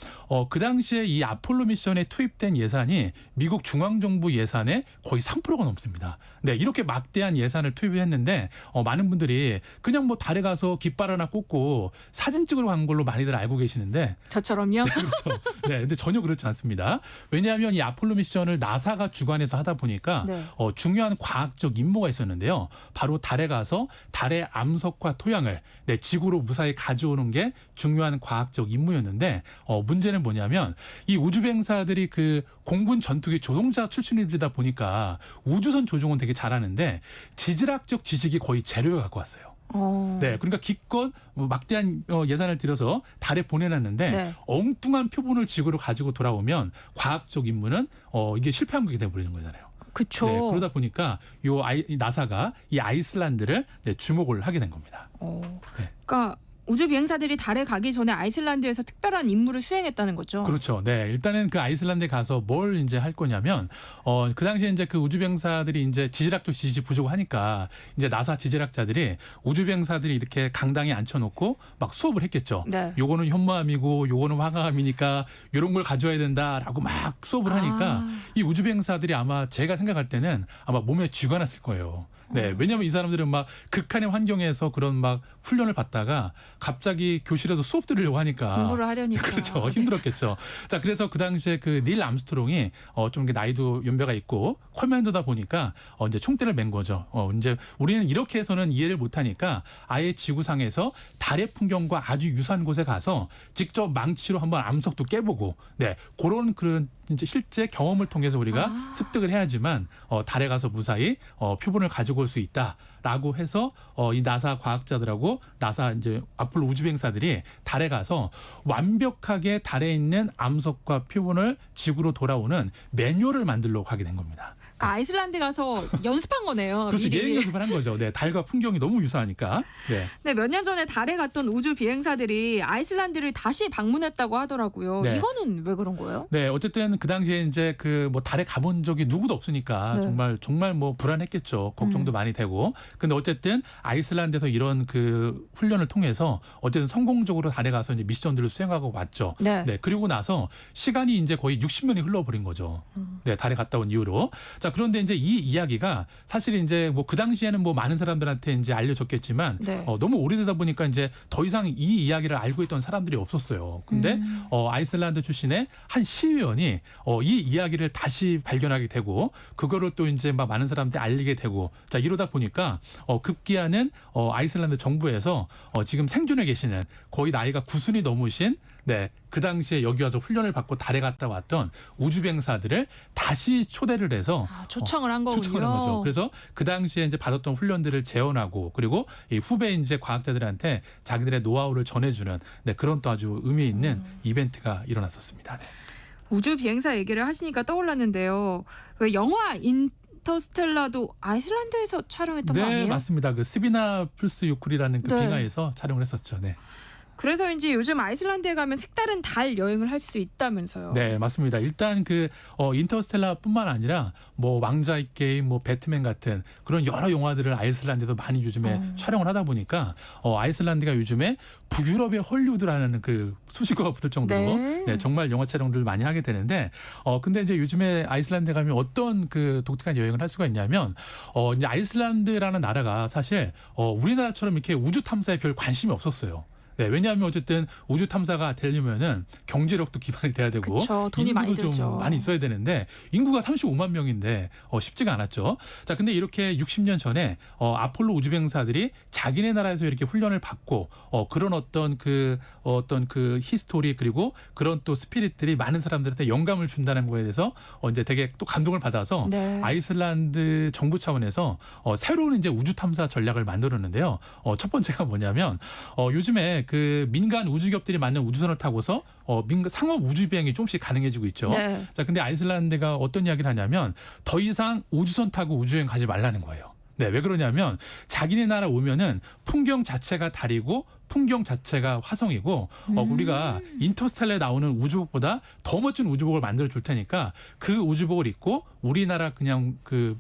그 당시에 이 아폴로 미션에 투입된 예산이 미국 중앙정부 예산의 거의 3%가 넘습니다. 네, 이렇게 막대한 예산을 투입했는데 많은 분들이 그냥 뭐 달에 가서 깃발 하나 꽂고 사진 찍으러 간 걸로 많이들 알고 계시는데 저처럼요? 네, 그렇죠. 네, 근데 전혀 그렇지 않습니다. 왜냐하면 이 아폴로 미션을 나사가 주관해서 하다 보니까 중요한 과학적 임무가 있었는데요. 바로 달에 가서 달의 암석과 토양을 지구로 무사히 가져오는 게 중요한 과학적 임무였는데 문제는 뭐냐면 이 우주병사들이 그 공군 전투기 조종자 출신이다 보니까 우주선 조종은 되게 잘하는데 지질학적 지식이 거의 제로에 갖고 왔어요. 네, 그러니까 기껏 막대한 예산을 들여서 달에 보내놨는데 엉뚱한 표본을 지구로 가지고 돌아오면 과학적 임무는 이게 실패한 거게 돼버리는 거잖아요. 그렇죠. 네, 그러다 보니까 이 나사가 이 아이슬란드를 주목을 하게 된 겁니다. 그러니까 우주 비행사들이 달에 가기 전에 아이슬란드에서 특별한 임무를 수행했다는 거죠. 그렇죠. 네, 일단은 그 아이슬란드에 가서 뭘 이제 할 거냐면, 그 당시에 이제 그 우주 비행사들이 이제 지질학적 지식이 부족하니까 이제 나사 지질학자들이 우주 비행사들이 이렇게 강당에 앉혀놓고 막 수업을 했겠죠. 네. 요거는 현무암이고, 요거는 화강암이니까 요런 걸 가져야 된다라고 막 수업을 하니까 이 우주 비행사들이 아마 제가 생각할 때는 아마 몸에 쥐가 났을 거예요. 네, 왜냐하면 이 사람들은 막 극한의 환경에서 그런 막 훈련을 받다가 갑자기 교실에서 수업 들으려고 하니까 공부를 하려니까. 그렇죠, 힘들었겠죠. 자, 그래서 그 당시에 그 닐 암스트롱이 좀 나이도 연배가 있고 커맨더다 보니까 이제 총대를 맨 거죠. 이제 우리는 이렇게 해서는 이해를 못하니까 아예 지구상에서 달의 풍경과 아주 유사한 곳에 가서 직접 망치로 한번 암석도 깨보고, 네, 그런 이제 실제 경험을 통해서 우리가 습득을 해야지만 달에 가서 무사히 표본을 가지고 올 수 있다라고 해서 이 나사 과학자들하고 나사 이제 아폴로 우주 비행사들이 달에 가서 완벽하게 달에 있는 암석과 표본을 지구로 돌아오는 매뉴얼을 만들려고 하게 된 겁니다. 아이슬란드 가서 연습한 거네요. 그렇죠. 미리. 예행 연습을 한 거죠. 네, 달과 풍경이 너무 유사하니까. 네. 네, 몇 년 전에 달에 갔던 우주 비행사들이 아이슬란드를 다시 방문했다고 하더라고요. 네. 이거는 왜 그런 거예요? 네, 어쨌든 그 당시에 이제 그 뭐 달에 가본 적이 누구도 없으니까 네. 정말 뭐 불안했겠죠. 걱정도 많이 되고. 근데 어쨌든 아이슬란드에서 이런 그 훈련을 통해서 어쨌든 성공적으로 달에 가서 이제 미션들을 수행하고 왔죠. 네. 네, 그리고 나서 시간이 이제 거의 60년이 흘러버린 거죠. 네, 달에 갔다 온 이후로. 자, 그런데 이제 이 이야기가 사실 이제 뭐 그 당시에는 뭐 많은 사람들한테 이제 알려졌겠지만 네. 너무 오래되다 보니까 이제 더 이상 이 이야기를 알고 있던 사람들이 없었어요. 근데 아이슬란드 출신의 한 시의원이 이 이야기를 다시 발견하게 되고 그거를 또 이제 막 많은 사람들이 알리게 되고, 자, 이러다 보니까 급기야는 아이슬란드 정부에서 지금 생존해 계시는 거의 나이가 9순이 넘으신, 네, 그 당시에 여기 와서 훈련을 받고 달에 갔다 왔던 우주 비행사들을 다시 초대를 해서 초청을 한 거군요. 초청을 한 거죠. 그래서 그 당시에 이제 받았던 훈련들을 재현하고 그리고 이 후배 이제 과학자들한테 자기들의 노하우를 전해주는, 네, 그런 또 아주 의미 있는 이벤트가 일어났었습니다. 네. 우주 비행사 얘기를 하시니까 떠올랐는데요. 왜 영화 인터스텔라도 아이슬란드에서 촬영했던 거 네, 아니에요? 맞습니다. 그 스비나 플스 요쿨이라는 그 네. 빙하에서 촬영을 했었죠. 네. 그래서인지 요즘 아이슬란드에 가면 색다른 달 여행을 할 수 있다면서요. 네, 맞습니다. 일단 그 인터스텔라뿐만 아니라 뭐 왕자의 게임, 뭐 배트맨 같은 그런 여러 영화들을 아이슬란드에도 많이 요즘에 촬영을 하다 보니까 아이슬란드가 요즘에 북유럽의 헐리우드라는 그 수식어가 붙을 정도로 네, 정말 영화 촬영들을 많이 하게 되는데 근데 이제 요즘에 아이슬란드에 가면 어떤 그 독특한 여행을 할 수가 있냐면 이제 아이슬란드라는 나라가 사실 우리나라처럼 이렇게 우주 탐사에 별 관심이 없었어요. 네, 왜냐하면 어쨌든 우주 탐사가 되려면은 경제력도 기반이 돼야 되고 그쵸, 돈이 많이 인구도 들죠. 좀 많이 있어야 되는데 인구가 35만 명인데 쉽지가 않았죠. 자, 근데 이렇게 60년 전에 아폴로 우주 비행사들이 자기네 나라에서 이렇게 훈련을 받고 그런 어떤 그 히스토리 그리고 그런 또 스피릿들이 많은 사람들한테 영감을 준다는 거에 대해서 이제 되게 또 감동을 받아서 네. 아이슬란드 정부 차원에서 새로운 이제 우주 탐사 전략을 만들었는데요. 첫 번째가 뭐냐면 요즘에 그 민간 우주기업들이 만든 우주선을 타고서 민간 상업 우주 비행이 조금씩 가능해지고 있죠. 네. 자, 근데 아이슬란드가 어떤 이야기를 하냐면 더 이상 우주선 타고 우주여행 가지 말라는 거예요. 네, 왜 그러냐면 자기네 나라 오면은 풍경 자체가 달이고 풍경 자체가 화성이고 우리가 인터스텔라에 나오는 우주복보다 더 멋진 우주복을 만들어 줄 테니까 그 우주복을 입고 우리나라 그냥 그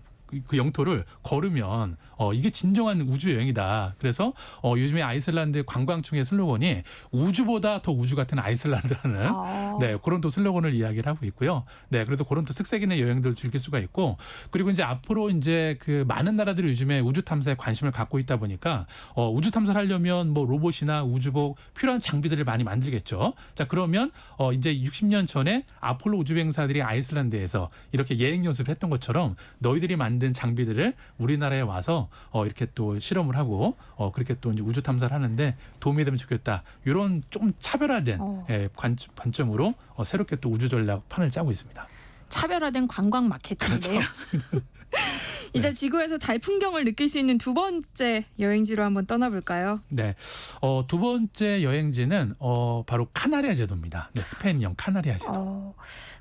영토를 걸으면 이게 진정한 우주 여행이다. 그래서 요즘에 아이슬란드 관광청의 슬로건이 우주보다 더 우주 같은 아이슬란드라는 네, 그런 또 슬로건을 이야기를 하고 있고요. 네, 그래도 그런 또 특색 있는 여행들을 즐길 수가 있고 그리고 이제 앞으로 이제 그 많은 나라들이 요즘에 우주 탐사에 관심을 갖고 있다 보니까 우주 탐사를 하려면 뭐 로봇이나 우주복 필요한 장비들을 많이 만들겠죠. 자, 그러면 이제 60년 전에 아폴로 우주 비행사들이 아이슬란드에서 이렇게 예행 연습을 했던 것처럼 너희들이 만든 장비들을 우리나라에 와서 이렇게 또 실험을 하고 그렇게 또 이제 우주 탐사를 하는데 도움이 되면 좋겠다. 이런 좀 차별화된 관점으로 새롭게 또 우주 전략 판을 짜고 있습니다. 차별화된 관광 마케팅이네요. 이제 지구에서 달 풍경을 느낄 수 있는 두 번째 여행지로 한번 떠나볼까요? 네, 두 번째 여행지는 바로 카나리아 제도입니다. 네, 스페인령 카나리아 제도.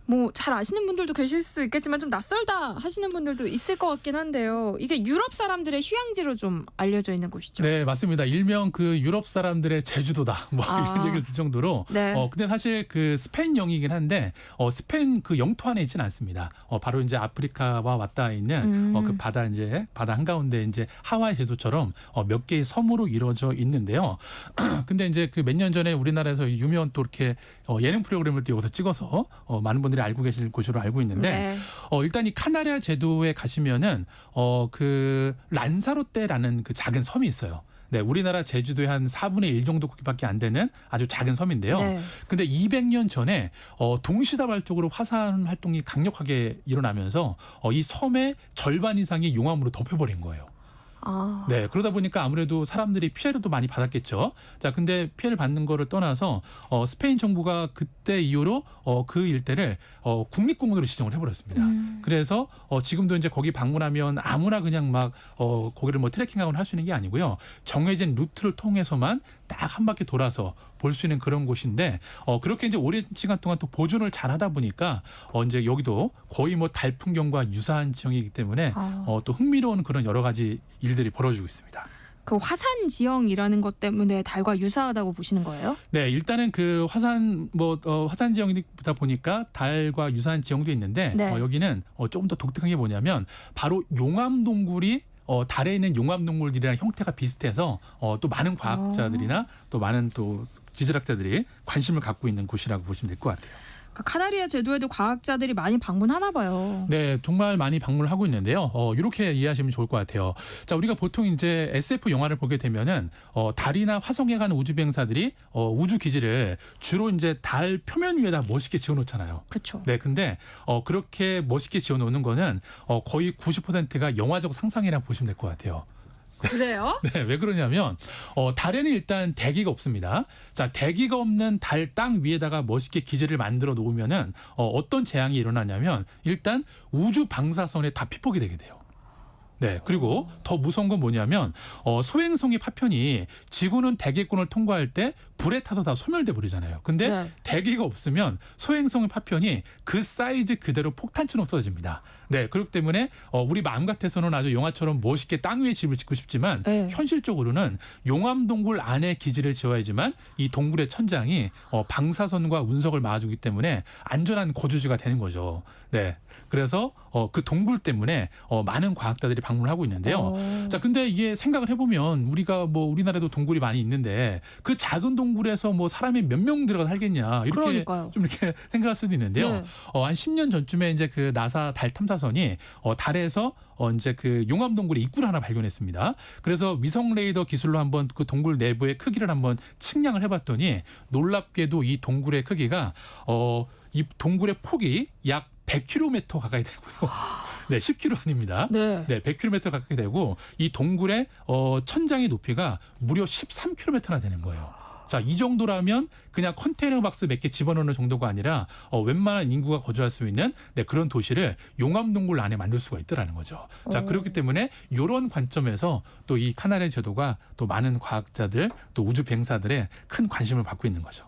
뭐 잘 아시는 분들도 계실 수 있겠지만 좀 낯설다 하시는 분들도 있을 것 같긴 한데요. 이게 유럽 사람들의 휴양지로 좀 알려져 있는 곳이죠. 네, 맞습니다. 일명 그 유럽 사람들의 제주도다. 뭐 이런 얘기를 들 정도로. 네. 근데 사실 그 스페인령이긴 한데 스페인 그 영토 안에 있지는 않습니다. 바로 이제 아프리카와 맞닿아 있는 그 바다 한가운데 이제 하와이 제도처럼 몇 개의 섬으로 이루어져 있는데요. 근데 이제 그 몇 년 전에 우리나라에서 유명한 또 이렇게 예능 프로그램을 또 여기서 찍어서 많은 분들이 알고 계실 곳으로 알고 있는데 네. 일단 이 카나리아 제도에 가시면은 그 란사로떼라는 그 작은 섬이 있어요. 네, 우리나라 제주도의 한 4분의 1 정도 크기밖에 안 되는 아주 작은 섬인데요. 네. 근데 200년 전에 동시다발적으로 화산 활동이 강력하게 일어나면서 이 섬의 절반 이상이 용암으로 덮여버린 거예요. 네, 그러다 보니까 아무래도 사람들이 피해를 또 많이 받았겠죠. 자, 근데 피해를 받는 거를 떠나서 스페인 정부가 그때 이후로 그 일대를 국립공원으로 지정을 해버렸습니다. 그래서 지금도 이제 거기 방문하면 아무나 그냥 막 거기를 뭐 트레킹하거나 할 수 있는 게 아니고요. 정해진 루트를 통해서만 딱 한 바퀴 돌아서 볼 수 있는 그런 곳인데 그렇게 이제 오랜 시간 동안 또 보존을 잘하다 보니까 이제 여기도 거의 뭐 달 풍경과 유사한 지형이기 때문에 또 흥미로운 그런 여러 가지 일들이 벌어지고 있습니다. 그 화산 지형이라는 것 때문에 달과 유사하다고 보시는 거예요? 네, 일단은 그 화산 지형이다 보니까 달과 유사한 지형도 있는데 네. 여기는 조금 더 독특한 게 뭐냐면 바로 용암 동굴이 달에 있는 용암 동굴들이랑 형태가 비슷해서 또 많은 과학자들이나 또 많은 또 지질학자들이 관심을 갖고 있는 곳이라고 보시면 될 것 같아요. 카나리아 제도에도 과학자들이 많이 방문하나 봐요. 네, 정말 많이 방문을 하고 있는데요. 이렇게 이해하시면 좋을 것 같아요. 자, 우리가 보통 이제 SF 영화를 보게 되면은 달이나 화성에 가는 우주 비행사들이 우주 기지를 주로 이제 달 표면 위에다 멋있게 지어놓잖아요. 그렇죠. 네, 근데 그렇게 멋있게 지어놓는 거는 거의 90%가 영화적 상상이라고 보시면 될 것 같아요. 그래요? 네, 왜 그러냐면 달에는 일단 대기가 없습니다. 자, 대기가 없는 달 땅 위에다가 멋있게 기지를 만들어 놓으면은 어떤 재앙이 일어나냐면 일단 우주 방사선에 다 피폭이 되게 돼요. 네, 그리고 더 무서운 건 뭐냐면 소행성의 파편이 지구는 대기권을 통과할 때 불에 타서 다 소멸돼 버리잖아요. 근데 네. 대기가 없으면 소행성의 파편이 그 사이즈 그대로 폭탄처럼 쏟아집니다. 네, 그렇기 때문에 우리 마음 같아서는 아주 영화처럼 멋있게 땅 위에 집을 짓고 싶지만 네. 현실적으로는 용암 동굴 안에 기지를 지어야지만 이 동굴의 천장이 방사선과 운석을 막아주기 때문에 안전한 거주지가 되는 거죠. 네, 그래서 그 동굴 때문에 많은 과학자들이 방문을 하고 있는데요. 자, 근데 이게 생각을 해보면 우리가 뭐 우리나라에도 동굴이 많이 있는데 그 작은 동굴에서 뭐 사람이 몇 명 들어가 살겠냐 이렇게 그러니까요. 좀 이렇게 생각할 수도 있는데요. 네. 한 10년 전쯤에 이제 그 나사 달 탐사선이 달에서 이제 그 용암 동굴의 입구를 하나 발견했습니다. 그래서 위성 레이더 기술로 한번 그 동굴 내부의 크기를 한번 측량을 해봤더니 놀랍게도 이 동굴의 크기가 이 동굴의 폭이 약 100km 가까이 되고요. 네, 10km 아닙니다. 네. 네, 100km 가까이 되고 이 동굴의 천장의 높이가 무려 13km나 되는 거예요. 자, 이 정도라면 그냥 컨테이너 박스 몇 개 집어넣는 정도가 아니라 웬만한 인구가 거주할 수 있는 그런 도시를 용암 동굴 안에 만들 수가 있더라는 거죠. 자, 그렇기 때문에 이런 관점에서 또 이 카나리아 제도가 또 많은 과학자들 또 우주 비행사들의 큰 관심을 받고 있는 거죠.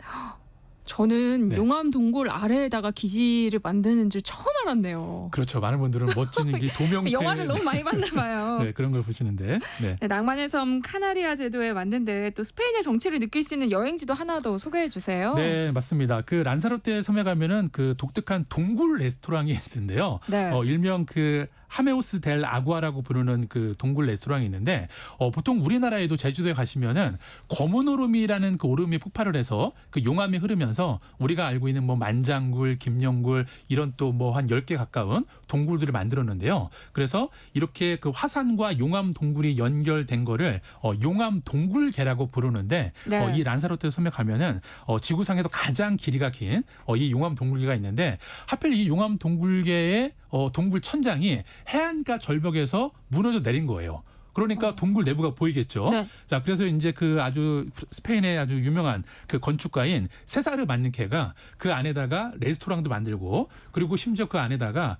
저는 네. 용암 동굴 아래에다가 기지를 만드는 줄 처음 알았네요. 그렇죠. 많은 분들은 멋진 이 도명태 영화를 너무 많이 봤나 봐요. 네, 그런 걸 보시는데. 네. 네, 낭만의 섬 카나리아 제도에 왔는데 또 스페인의 정치를 느낄 수 있는 여행지도 하나 더 소개해 주세요. 네, 맞습니다. 그 란사로떼 섬에 가면은 그 독특한 동굴 레스토랑이 있는데요. 네. 일명 그 하메오스 델 아구아라고 부르는 그 동굴 레스토랑이 있는데 보통 우리나라에도 제주도에 가시면은 검은 오름이라는 그 오름이 폭발을 해서 그 용암이 흐르면서 우리가 알고 있는 뭐 만장굴, 김영굴 이런 또 뭐 한 10개 가까운 동굴들을 만들었는데요. 그래서 이렇게 그 화산과 용암 동굴이 연결된 거를 용암 동굴계라고 부르는데 네. 이 란사로테 섬에 가면은 지구상에서 가장 길이가 긴 이 용암 동굴계가 있는데 하필 이 용암 동굴계의 동굴 천장이 해안가 절벽에서 무너져 내린 거예요. 그러니까 동굴 내부가 보이겠죠. 네. 자, 그래서 이제 그 아주 스페인의 아주 유명한 그 건축가인 세사르 만는케가 그 안에다가 레스토랑도 만들고 그리고 심지어 그 안에다가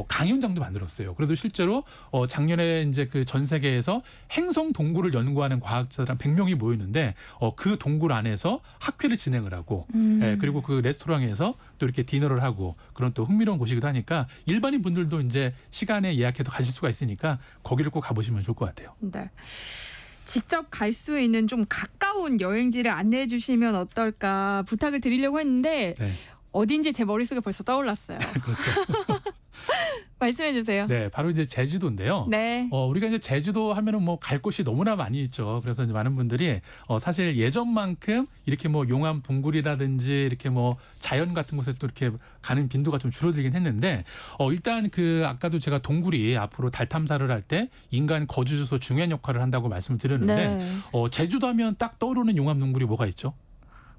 강연장도 만들었어요. 그래도 실제로 작년에 이제 그 전 세계에서 행성 동굴을 연구하는 과학자들 한 100명이 모였는데 그 동굴 안에서 학회를 진행을 하고 예, 그리고 그 레스토랑에서 또 이렇게 디너를 하고 그런 또 흥미로운 곳이기도 하니까 일반인 분들도 이제 시간에 예약해도 가실 수가 있으니까 거기를 꼭 가보시면 좋을 것 같아요. 네. 직접 갈 수 있는 좀 가까운 여행지를 안내해 주시면 어떨까 부탁을 드리려고 했는데 네. 어딘지 제 머릿속에 벌써 떠올랐어요. 그렇죠. 말씀해 주세요. 네, 바로 이제 제주도인데요. 네. 우리가 이제 제주도 하면은 뭐 갈 곳이 너무나 많이 있죠. 그래서 이제 많은 분들이 사실 예전만큼 이렇게 뭐 용암 동굴이라든지 이렇게 뭐 자연 같은 곳에 또 이렇게 가는 빈도가 좀 줄어들긴 했는데 일단 그 아까도 제가 동굴이 앞으로 달 탐사를 할 때 인간 거주 주소 중요한 역할을 한다고 말씀을 드렸는데 네. 제주도 하면 딱 떠오르는 용암 동굴이 뭐가 있죠?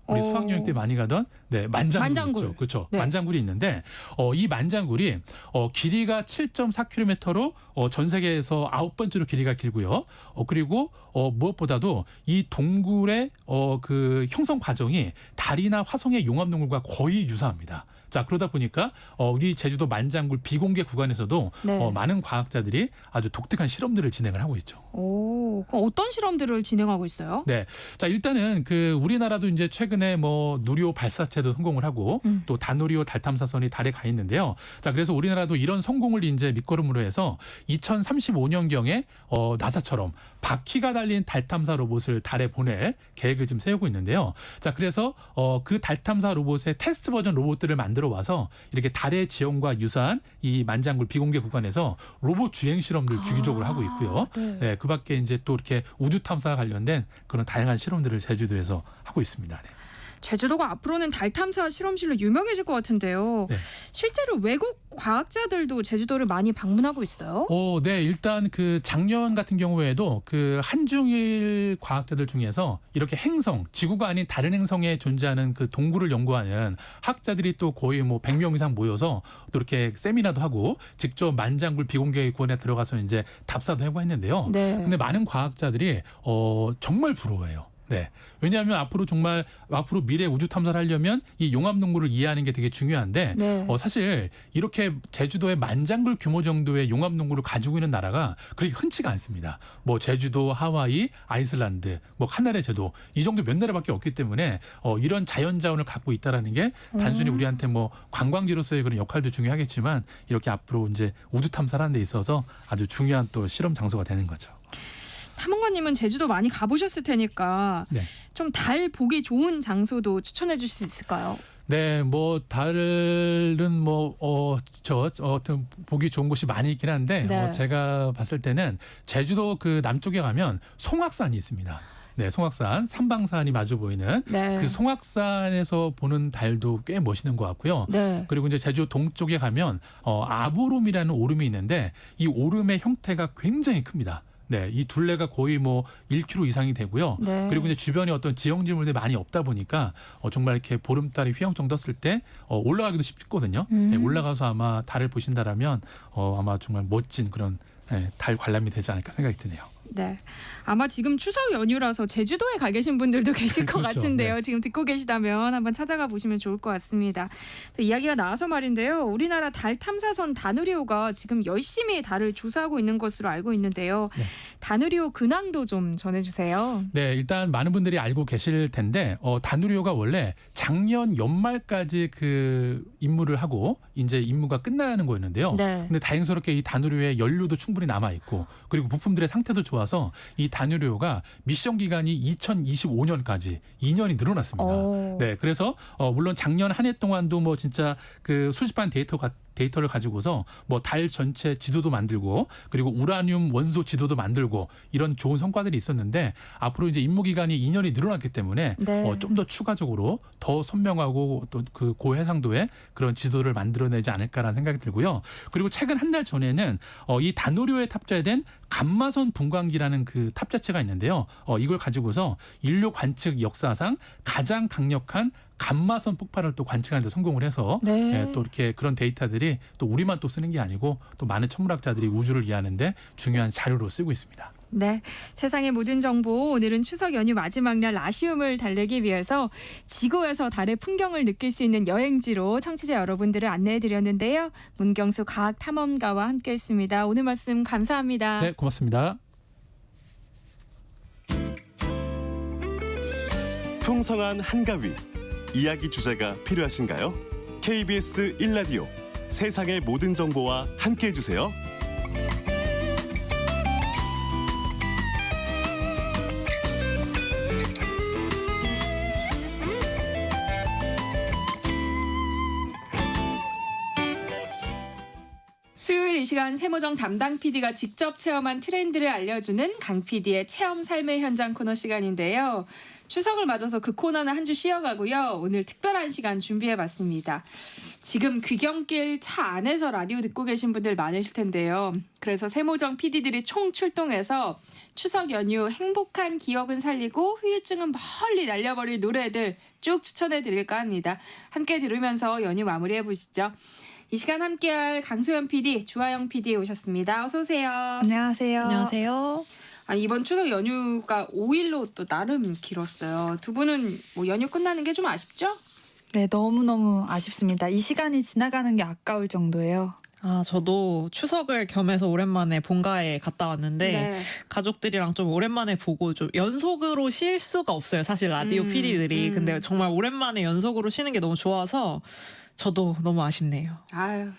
우리 수학여행 때 많이 가던 만장굴 있죠. 그렇죠. 네. 만장굴이 있는데 이 만장굴이 길이가 7.4km로 전 세계에서 9번째로 길이가 길고요. 그리고 무엇보다도 이 동굴의 그 형성 과정이 달이나 화성의 용암동굴과 거의 유사합니다. 자, 그러다 보니까 우리 제주도 만장굴 비공개 구간에서도 네. 많은 과학자들이 아주 독특한 실험들을 진행을 하고 있죠. 오, 그럼 어떤 실험들을 진행하고 있어요? 네. 자, 일단은 그 우리나라도 이제 최근에 뭐 누리호 발사체도 성공을 하고 또 다누리호 달 탐사선이 달에 가 있는데요. 자, 그래서 우리나라도 이런 성공을 이제 밑거름으로 해서 2035년경에 나사처럼 바퀴가 달린 달 탐사 로봇을 달에 보낼 계획을 지금 세우고 있는데요. 자, 그래서 그 달 탐사 로봇의 테스트 버전 로봇들을 만들어 와서 이렇게 달의 지형과 유사한 이 만장굴 비공개 구간에서 로봇 주행 실험들 주기적으로 하고 있고요. 네. 네, 그 밖에 이제 또 이렇게 우주 탐사와 관련된 그런 다양한 실험들을 제주도에서 하고 있습니다. 네. 제주도가 앞으로는 달 탐사 실험실로 유명해질 것 같은데요. 네. 실제로 외국 과학자들도 제주도를 많이 방문하고 있어요? 네, 일단 그 작년 같은 경우에도 그 한중일 과학자들 중에서 이렇게 행성, 지구가 아닌 다른 행성에 존재하는 그 동굴을 연구하는 학자들이 또 거의 뭐 100명 이상 모여서 또 이렇게 세미나도 하고 직접 만장굴 비공개 구간에 들어가서 이제 답사도 하고 했는데요. 네. 근데 많은 과학자들이 정말 부러워해요. 네. 왜냐하면 앞으로 미래 우주 탐사를 하려면 이 용암 동굴을 이해하는 게 되게 중요한데 네. 사실 이렇게 제주도의 만장굴 규모 정도의 용암 동굴을 가지고 있는 나라가 그렇게 흔치가 않습니다. 뭐 제주도, 하와이, 아이슬란드, 뭐 카나리 제도 이 정도 몇 나라밖에 없기 때문에 이런 자연 자원을 갖고 있다라는 게 단순히 우리한테 뭐 관광지로서의 그런 역할도 중요하겠지만 이렇게 앞으로 이제 우주 탐사를 하는 데 있어서 아주 중요한 또 실험 장소가 되는 거죠. 탐험가님은 제주도 많이 가보셨을 테니까 네. 좀 달 보기 좋은 장소도 추천해 주실 수 있을까요? 네, 뭐 달은 뭐 어떤 보기 좋은 곳이 많이 있긴 한데 네. 제가 봤을 때는 제주도 그 남쪽에 가면 송악산이 있습니다. 네, 송악산, 삼방산이 마주 보이는 네. 그 송악산에서 보는 달도 꽤 멋있는 것 같고요. 네. 그리고 이제 제주 동쪽에 가면 아보롬이라는 오름이 있는데 이 오름의 형태가 굉장히 큽니다. 네, 이 둘레가 거의 뭐 1km 이상이 되고요. 네. 그리고 이제 주변에 어떤 지형지물들이 많이 없다 보니까 정말 이렇게 보름달이 휘영청 떴을 때 올라가기도 쉽거든요. 네, 올라가서 아마 달을 보신다라면 아마 정말 멋진 그런 달 관람이 되지 않을까 생각이 드네요. 네. 아마 지금 추석 연휴라서 제주도에 가 계신 분들도 계실 것 그렇죠. 같은데요. 네. 지금 듣고 계시다면 한번 찾아가 보시면 좋을 것 같습니다. 또 이야기가 나와서 말인데요. 우리나라 달 탐사선 다누리호가 지금 열심히 달을 조사하고 있는 것으로 알고 있는데요. 네. 다누리호 근황도 좀 전해주세요. 네, 일단 많은 분들이 알고 계실 텐데 다누리호가 원래 작년 연말까지 그 임무를 하고 이제 임무가 끝나는 거였는데요. 네. 근데 다행스럽게 이 다누리호에 연료도 충분히 남아 있고 그리고 부품들의 상태도 좋아서 이 다누리호가 미션 기간이 2025년까지 2년이 늘어났습니다. 오. 네, 그래서 물론 작년 한 해 동안도 뭐 진짜 그 수집한 데이터를 가지고서 뭐 달 전체 지도도 만들고 그리고 우라늄 원소 지도도 만들고 이런 좋은 성과들이 있었는데 앞으로 이제 임무 기간이 2년이 늘어났기 때문에 네. 좀 더 추가적으로 더 선명하고 또 그 고해상도의 그런 지도를 만들어내지 않을까라는 생각이 들고요. 그리고 최근 한 달 전에는 이 다누리호에 탑재된 감마선 분광기라는 그 탑재체가 있는데요. 이걸 가지고서 인류 관측 역사상 가장 강력한 감마선 폭발을 또 관측하는 데 성공을 해서 네. 또 이렇게 그런 데이터들이 또 우리만 또 쓰는 게 아니고 또 많은 천문학자들이 우주를 이해하는데 중요한 자료로 쓰고 있습니다. 네, 세상의 모든 정보 오늘은 추석 연휴 마지막 날 아쉬움을 달래기 위해서 지구에서 달의 풍경을 느낄 수 있는 여행지로 청취자 여러분들을 안내해드렸는데요. 문경수 과학탐험가와 함께했습니다. 오늘 말씀 감사합니다. 네, 고맙습니다. 풍성한 한가위 이야기 주제가 필요하신가요? KBS 1라디오 세상의 모든 정보와 함께해 주세요. 수요일 이 시간 세모정 담당 PD가 직접 체험한 트렌드를 알려주는 강 PD의 체험 삶의 현장 코너 시간인데요. 추석을 맞아서 그 코너는 한 주 쉬어가고요. 오늘 특별한 시간 준비해봤습니다. 지금 귀경길 차 안에서 라디오 듣고 계신 분들 많으실 텐데요. 그래서 세모정 PD들이 총 출동해서 추석 연휴 행복한 기억은 살리고 후유증은 멀리 날려버릴 노래들 쭉 추천해드릴까 합니다. 함께 들으면서 연휴 마무리해보시죠. 이 시간 함께할 강소연 PD, 주하영 PD 오셨습니다. 어서 오세요. 안녕하세요. 안녕하세요. 이번 추석 연휴가 5일로 또 나름 길었어요. 두 분은 뭐 연휴 끝나는 게 좀 아쉽죠? 네, 너무너무 아쉽습니다. 이 시간이 지나가는 게 아까울 정도예요. 저도 추석을 겸해서 오랜만에 본가에 갔다 왔는데 네. 가족들이랑 좀 오랜만에 보고 좀 연속으로 쉴 수가 없어요. 사실 라디오 PD들이. 근데 정말 오랜만에 연속으로 쉬는 게 너무 좋아서 저도 너무 아쉽네요. 아유,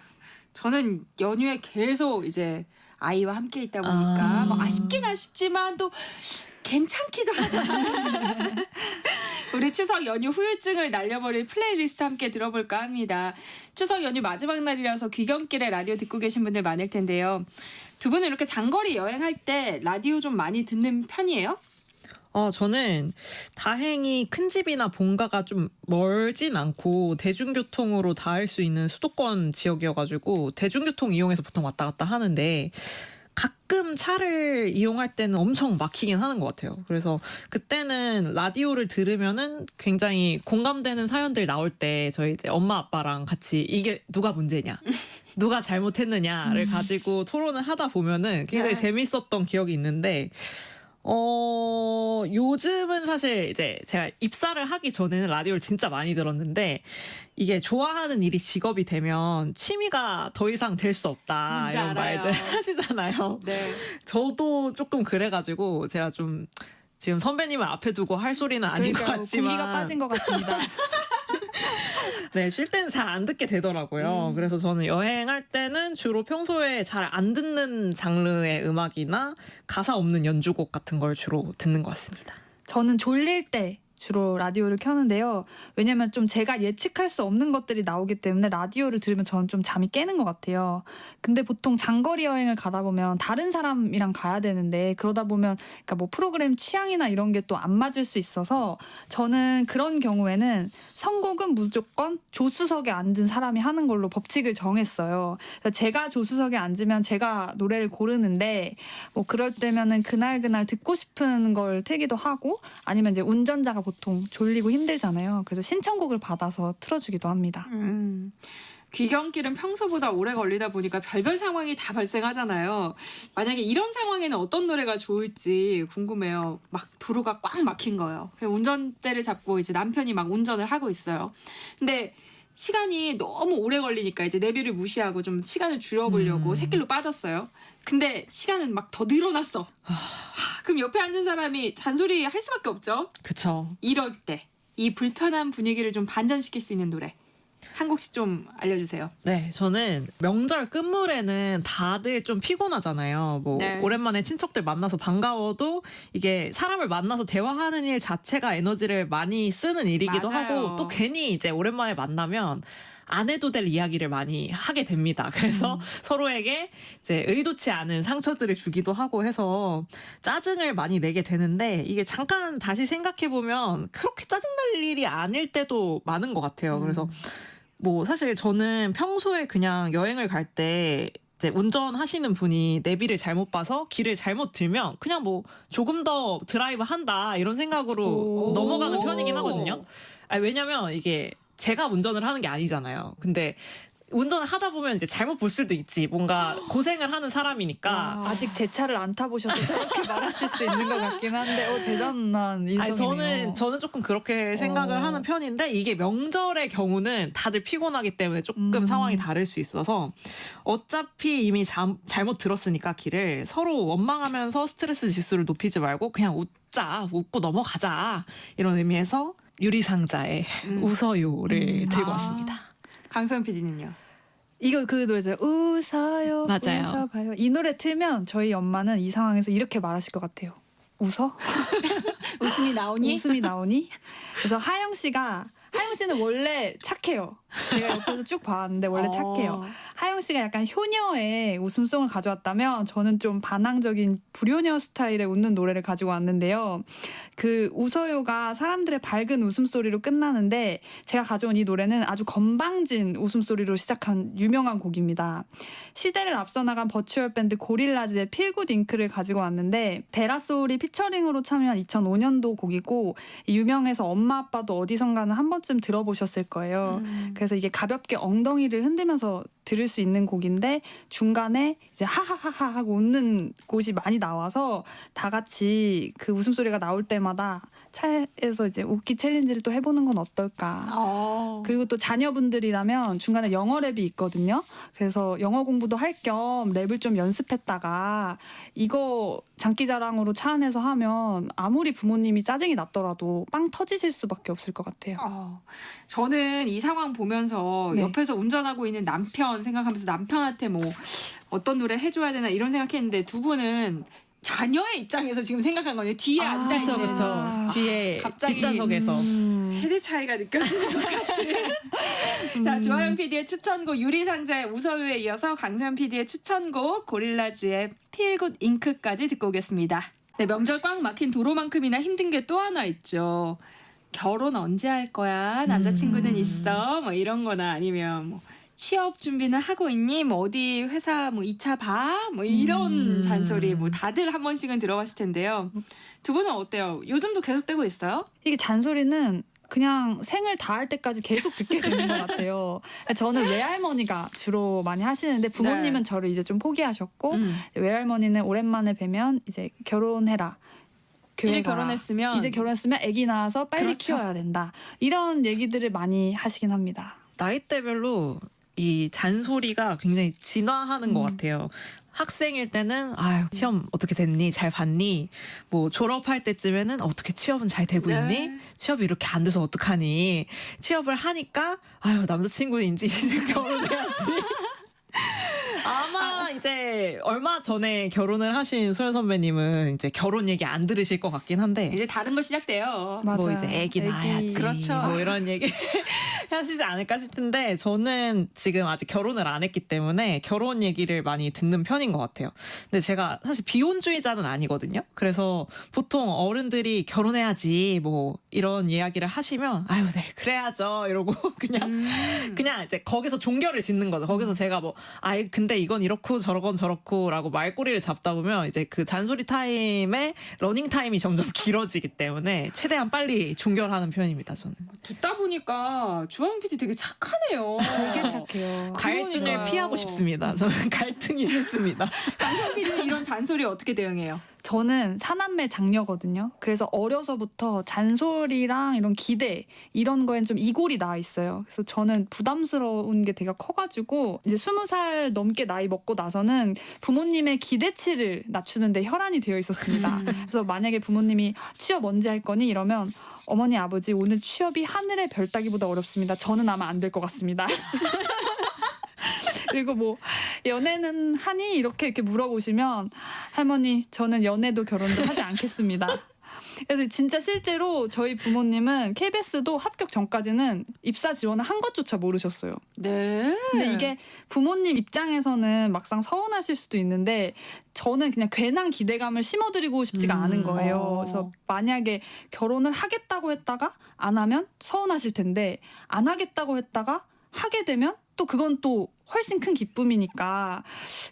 저는 연휴에 계속 이제 아이와 함께 있다 보니까 뭐 아쉽긴 아쉽지만 또 괜찮기도 하다. 우리 추석 연휴 후유증을 날려버릴 플레이리스트 함께 들어볼까 합니다. 추석 연휴 마지막 날이라서 귀경길에 라디오 듣고 계신 분들 많을 텐데요. 두 분은 이렇게 장거리 여행할 때 라디오 좀 많이 듣는 편이에요? 저는 다행히 큰 집이나 본가가 좀 멀진 않고 대중교통으로 닿을 수 있는 수도권 지역이어가지고 대중교통 이용해서 보통 왔다 갔다 하는데 가끔 차를 이용할 때는 엄청 막히긴 하는 것 같아요. 그래서 그때는 라디오를 들으면은 굉장히 공감되는 사연들 나올 때 저희 이제 엄마 아빠랑 같이 이게 누가 문제냐, 누가 잘못했느냐를 가지고 토론을 하다 보면은 굉장히 재밌었던 기억이 있는데 요즘은 사실 이제 제가 입사를 하기 전에는 라디오를 진짜 많이 들었는데 이게 좋아하는 일이 직업이 되면 취미가 더 이상 될 수 없다 이런 알아요. 말들 하시잖아요. 네. 저도 조금 그래가지고 제가 좀 지금 선배님을 앞에 두고 할 소리는 아닌 것 같지만 분기가 빠진 것 같습니다. 네, 쉴 때는 잘 안 듣게 되더라고요. 그래서 저는 여행할 때는 주로 평소에 잘 안 듣는 장르의 음악이나 가사 없는 연주곡 같은 걸 주로 듣는 것 같습니다. 저는 졸릴 때 주로 라디오를 켜는데요. 왜냐면 좀 제가 예측할 수 없는 것들이 나오기 때문에 라디오를 들으면 저는 좀 잠이 깨는 것 같아요. 근데 보통 장거리 여행을 가다 보면 다른 사람이랑 가야 되는데 그러다 보면 그러니까 뭐 프로그램 취향이나 이런 게 또 안 맞을 수 있어서 저는 그런 경우에는 선곡은 무조건 조수석에 앉은 사람이 하는 걸로 법칙을 정했어요. 그래서 제가 조수석에 앉으면 제가 노래를 고르는데 뭐 그럴 때면은 그날 듣고 싶은 걸 틀기도 하고 아니면 이제 운전자가 보통 졸리고 힘들잖아요. 그래서 신청곡을 받아서 틀어주기도 합니다. 귀경길은 평소보다 오래 걸리다 보니까 별별 상황이 다 발생하잖아요. 만약에 이런 상황에는 어떤 노래가 좋을지 궁금해요. 막 도로가 꽉 막힌 거예요. 운전대를 잡고 이제 남편이 막 운전을 하고 있어요. 근데 시간이 너무 오래 걸리니까 이제 내비를 무시하고 좀 시간을 줄여보려고 샛길로 빠졌어요. 근데 시간은 막 더 늘어났어. 그럼 옆에 앉은 사람이 잔소리 할 수밖에 없죠. 그쵸. 이럴 때 이 불편한 분위기를 좀 반전시킬 수 있는 노래 한 곡씩 좀 알려주세요. 네, 저는 명절 끝물에는 다들 좀 피곤하잖아요. 뭐 네. 오랜만에 친척들 만나서 반가워도 이게 사람을 만나서 대화하는 일 자체가 에너지를 많이 쓰는 일이기도 맞아요. 하고 또 괜히 이제 오랜만에 만나면 안 해도 될 이야기를 많이 하게 됩니다. 그래서 서로에게 이제 의도치 않은 상처들을 주기도 하고 해서 짜증을 많이 내게 되는데 이게 잠깐 다시 생각해 보면 그렇게 짜증날 일이 아닐 때도 많은 것 같아요. 그래서 뭐 사실 저는 평소에 그냥 여행을 갈 때 이제 운전하시는 분이 내비를 잘못 봐서 길을 잘못 들면 그냥 뭐 조금 더 드라이브 한다 이런 생각으로 넘어가는 편이긴 하거든요. 왜냐면 이게 제가 운전을 하는 게 아니잖아요. 근데 운전을 하다 보면 이제 잘못 볼 수도 있지. 뭔가 고생을 하는 사람이니까. 아직 제 차를 안 타보셔서 저렇게 말하실 수 있는 것 같긴 한데 대단한 인성이네요. 저는 조금 그렇게 생각을 하는 편인데 이게 명절의 경우는 다들 피곤하기 때문에 조금 상황이 다를 수 있어서 어차피 이미 잘못 들었으니까 길을 서로 원망하면서 스트레스 지수를 높이지 말고 그냥 웃고 넘어가자 이런 의미에서 유리상자의 웃어요를 들고 왔습니다. 강소연 PD는요? 이거 그 노래죠. 웃어요. 맞아요. 웃어봐요. 이 노래 틀면 저희 엄마는 이 상황에서 이렇게 말하실 것 같아요. 웃어? 웃음이 나오니? 웃음이 나오니? 그래서 하영 씨는 원래 착해요. 제가 옆에서 쭉 봤는데 원래 착해요. 하영 씨가 약간 효녀의 웃음송을 가져왔다면 저는 좀 반항적인 불효녀 스타일의 웃는 노래를 가지고 왔는데요. 그 웃어요가 사람들의 밝은 웃음소리로 끝나는데 제가 가져온 이 노래는 아주 건방진 웃음소리로 시작한 유명한 곡입니다. 시대를 앞서 나간 버추얼 밴드 고릴라즈의 필굿 잉크를 가지고 왔는데 데라소울이 피처링으로 참여한 2005년도 곡이고 유명해서 엄마 아빠도 어디선가는 한 번쯤 들어보셨을 거예요. 그래서 이게 가볍게 엉덩이를 흔들면서 들을 수 있는 곡인데 중간에 이제 하하하하 하고 웃는 곳이 많이 나와서 다 같이 그 웃음소리가 나올 때마다 차에서 이제 웃기 챌린지를 또 해보는 건 어떨까. 그리고 또 자녀분들이라면 중간에 영어 랩이 있거든요. 그래서 영어 공부도 할 겸 랩을 좀 연습했다가 이거 장기자랑으로 차 안에서 하면 아무리 부모님이 짜증이 났더라도 빵 터지실 수밖에 없을 것 같아요. 저는 이 상황 보면서 네. 옆에서 운전하고 있는 남편 생각하면서 남편한테 뭐 어떤 노래 해줘야 되나 이런 생각했는데 두 분은 자녀의 입장에서 지금 생각한 거예요. 뒤에 앉아있는. 그쵸. 뒤에 갑자기 뒷좌석에서. 세대 차이가 느껴지는 것 같은. 자, 조하연 PD의 추천곡 유리상자의 웃어요에 이어서 강소연 PD의 추천곡 고릴라즈의 필굿 잉크까지 듣고 오겠습니다. 네, 명절 꽉 막힌 도로만큼이나 힘든 게 또 하나 있죠. 결혼 언제 할 거야? 남자친구는 있어? 뭐 이런 거나 아니면 뭐 취업 준비는 하고 있니? 뭐 어디 회사 뭐 2차 봐? 뭐 이런 잔소리 뭐 다들 한 번씩은 들어봤을 텐데요. 두 분은 어때요? 요즘도 계속되고 있어요? 이게 잔소리는 그냥 생을 다할 때까지 계속 듣게 되는 것 같아요. 저는 외할머니가 주로 많이 하시는데 부모님은 저를 이제 좀 포기하셨고 외할머니는 오랜만에 뵈면 이제 결혼해라. 이제 가라. 결혼했으면 아기 낳아서 빨리 그렇죠. 키워야 된다. 이런 얘기들을 많이 하시긴 합니다. 나이대별로 이 잔소리가 굉장히 진화하는 것 같아요. 학생일 때는 아유 시험 어떻게 됐니? 잘 봤니? 뭐 졸업할 때쯤에는 어떻게 취업은 잘 되고 있니? 취업이 이렇게 안 돼서 어떡하니? 취업을 하니까 아유 남자친구인지 이제 결혼해야지. 아마 이제 얼마 전에 결혼을 하신 소연 선배님은 이제 결혼 얘기 안 들으실 것 같긴 한데 이제 다른 거 시작돼요. 뭐 이제 애기 낳아야지. 그렇죠. 뭐 이런 얘기 하시지 않을까 싶은데 저는 지금 아직 결혼을 안 했기 때문에 결혼 얘기를 많이 듣는 편인 것 같아요. 근데 제가 사실 비혼주의자는 아니거든요. 그래서 보통 어른들이 결혼해야지 뭐 이런 이야기를 하시면 아유 네 그래야죠 이러고 그냥 이제 거기서 종결을 짓는 거죠. 거기서 제가 뭐 아이 근데 이건 이렇고 저건 저렇고라고 말꼬리를 잡다 보면 이제 그 잔소리 타임의 러닝 타임이 점점 길어지기 때문에 최대한 빨리 종결하는 편입니다. 저는 듣다 보니까 주하연 PD 되게 착하네요. 되게 착해요. 갈등을 피하고 싶습니다. 저는 갈등이 싫습니다. 강소연 PD는 이런 잔소리 어떻게 대응해요? 저는 사남매 장녀거든요. 그래서 어려서부터 잔소리랑 이런 기대 이런 거엔 좀 이골이 나 있어요. 그래서 저는 부담스러운 게 되게 커가지고 이제 20살 넘게 나이 먹고 나서는 부모님의 기대치를 낮추는데 혈안이 되어 있었습니다. 그래서 만약에 부모님이 취업 언제 할 거니 이러면 어머니 아버지 오늘 취업이 하늘의 별 따기보다 어렵습니다. 저는 아마 안 될 것 같습니다. 그리고 뭐 연애는 하니 이렇게 물어보시면 할머니 저는 연애도 결혼도 하지 않겠습니다. 그래서 진짜 실제로 저희 부모님은 KBS도 합격 전까지는 입사 지원을 한 것조차 모르셨어요. 네. 근데 이게 부모님 입장에서는 막상 서운하실 수도 있는데 저는 그냥 괜한 기대감을 심어드리고 싶지가 않은 거예요. 그래서 만약에 결혼을 하겠다고 했다가 안 하면 서운하실 텐데 안 하겠다고 했다가 하게 되면 또 그건 또 훨씬 큰 기쁨이니까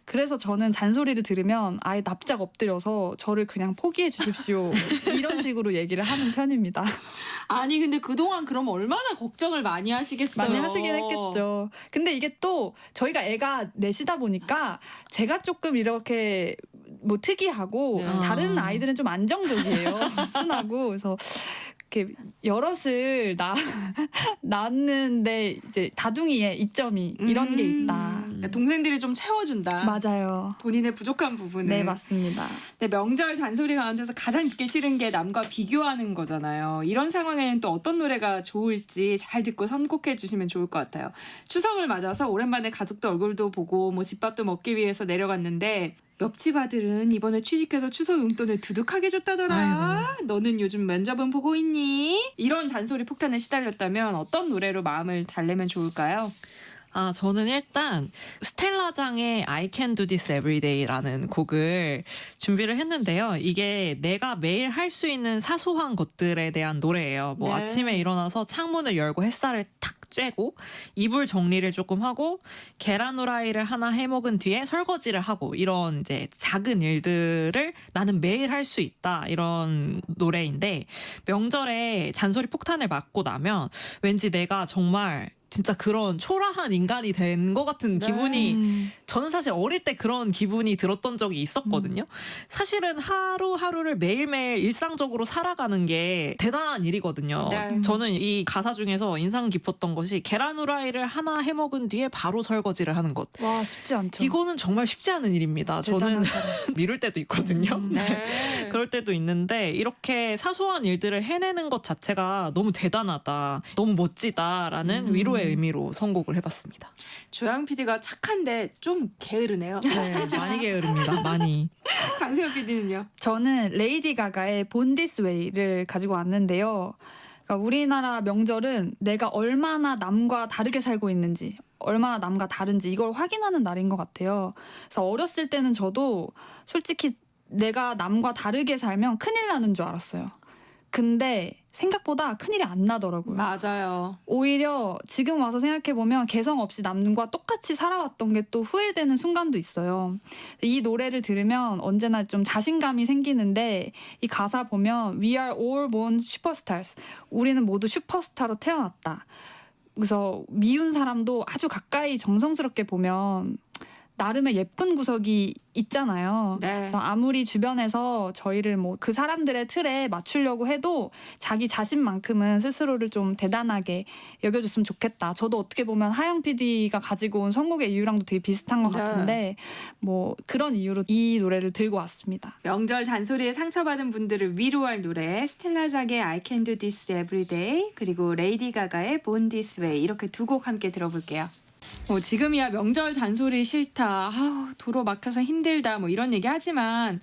그래서 저는 잔소리를 들으면 아예 납작 엎드려서 저를 그냥 포기해 주십시오 이런 식으로 얘기를 하는 편입니다. 아니 근데 그동안 그럼 얼마나 걱정을 많이 하시겠어요. 많이 하시긴 했겠죠. 근데 이게 또 저희가 애가 넷이다 보니까 제가 조금 이렇게 뭐 특이하고 네. 다른 아이들은 좀 안정적이에요. 순하고 그래서 이렇게 여럿을 낳았는데 이제 다둥이의 이점이 이런 게 있다. 그러니까 동생들이 좀 채워준다. 맞아요. 본인의 부족한 부분을. 네, 맞습니다. 근데 명절 잔소리 가운데서 가장 듣기 싫은 게 남과 비교하는 거잖아요. 이런 상황에는 또 어떤 노래가 좋을지 잘 듣고 선곡해 주시면 좋을 것 같아요. 추석을 맞아서 오랜만에 가족도 얼굴도 보고 뭐 집밥도 먹기 위해서 내려갔는데 옆집 아들은 이번에 취직해서 추석 용돈을 두둑하게 줬다더라. 아이고. 너는 요즘 면접은 보고 있니? 이런 잔소리 폭탄에 시달렸다면 어떤 노래로 마음을 달래면 좋을까요? 아, 저는 일단 스텔라장의 I Can Do This Every Day라는 곡을 준비를 했는데요. 이게 내가 매일 할 수 있는 사소한 것들에 대한 노래예요. 뭐 네. 아침에 일어나서 창문을 열고 햇살을 탁 쬐고 이불 정리를 조금 하고 계란 후라이를 하나 해먹은 뒤에 설거지를 하고 이런 이제 작은 일들을 나는 매일 할 수 있다 이런 노래인데 명절에 잔소리 폭탄을 맞고 나면 왠지 내가 정말 진짜 그런 초라한 인간이 된 것 같은 기분이 저는 사실 어릴 때 그런 기분이 들었던 적이 있었거든요. 사실은 하루하루를 매일매일 일상적으로 살아가는 게 대단한 일이거든요. 네. 저는 이 가사 중에서 인상 깊었던 것이 계란 후라이를 하나 해먹은 뒤에 바로 설거지를 하는 것. 와, 쉽지 않죠. 이거는 정말 쉽지 않은 일입니다. 저는 미룰 때도 있거든요. 네. 그럴 때도 있는데 이렇게 사소한 일들을 해내는 것 자체가 너무 대단하다, 너무 멋지다라는 위로의 의미로 선곡을 해봤습니다. 주영 PD가 착한데 좀 게으르네요. 네, 많이 게으릅니다. 많이. 강세현 PD는요? 저는 레이디 가가의 Born This Way를 가지고 왔는데요. 그러니까 우리나라 명절은 내가 얼마나 남과 다르게 살고 있는지, 얼마나 남과 다른지 이걸 확인하는 날인 것 같아요. 그래서 어렸을 때는 저도 솔직히 내가 남과 다르게 살면 큰일 나는 줄 알았어요. 근데 생각보다 큰일이 안 나더라고요. 맞아요. 오히려 지금 와서 생각해보면 개성 없이 남과 똑같이 살아왔던 게 또 후회되는 순간도 있어요. 이 노래를 들으면 언제나 좀 자신감이 생기는데 이 가사 보면 We are all born superstars. 우리는 모두 슈퍼스타로 태어났다. 그래서 미운 사람도 아주 가까이 정성스럽게 보면 나름의 예쁜 구석이 있잖아요. 네. 그래서 아무리 주변에서 저희를 뭐 그 사람들의 틀에 맞추려고 해도 자기 자신만큼은 스스로를 좀 대단하게 여겨줬으면 좋겠다. 저도 어떻게 보면 하영 PD가 가지고 온 선곡의 이유랑도 되게 비슷한 것 네. 같은데 뭐 그런 이유로 이 노래를 들고 왔습니다. 명절 잔소리에 상처받은 분들을 위로할 노래 스텔라작의 I Can Do This Every Day 그리고 레이디 가가의 Born This Way 이렇게 두 곡 함께 들어볼게요. 지금이야 명절 잔소리 싫다. 도로 막혀서 힘들다. 뭐 이런 얘기 하지만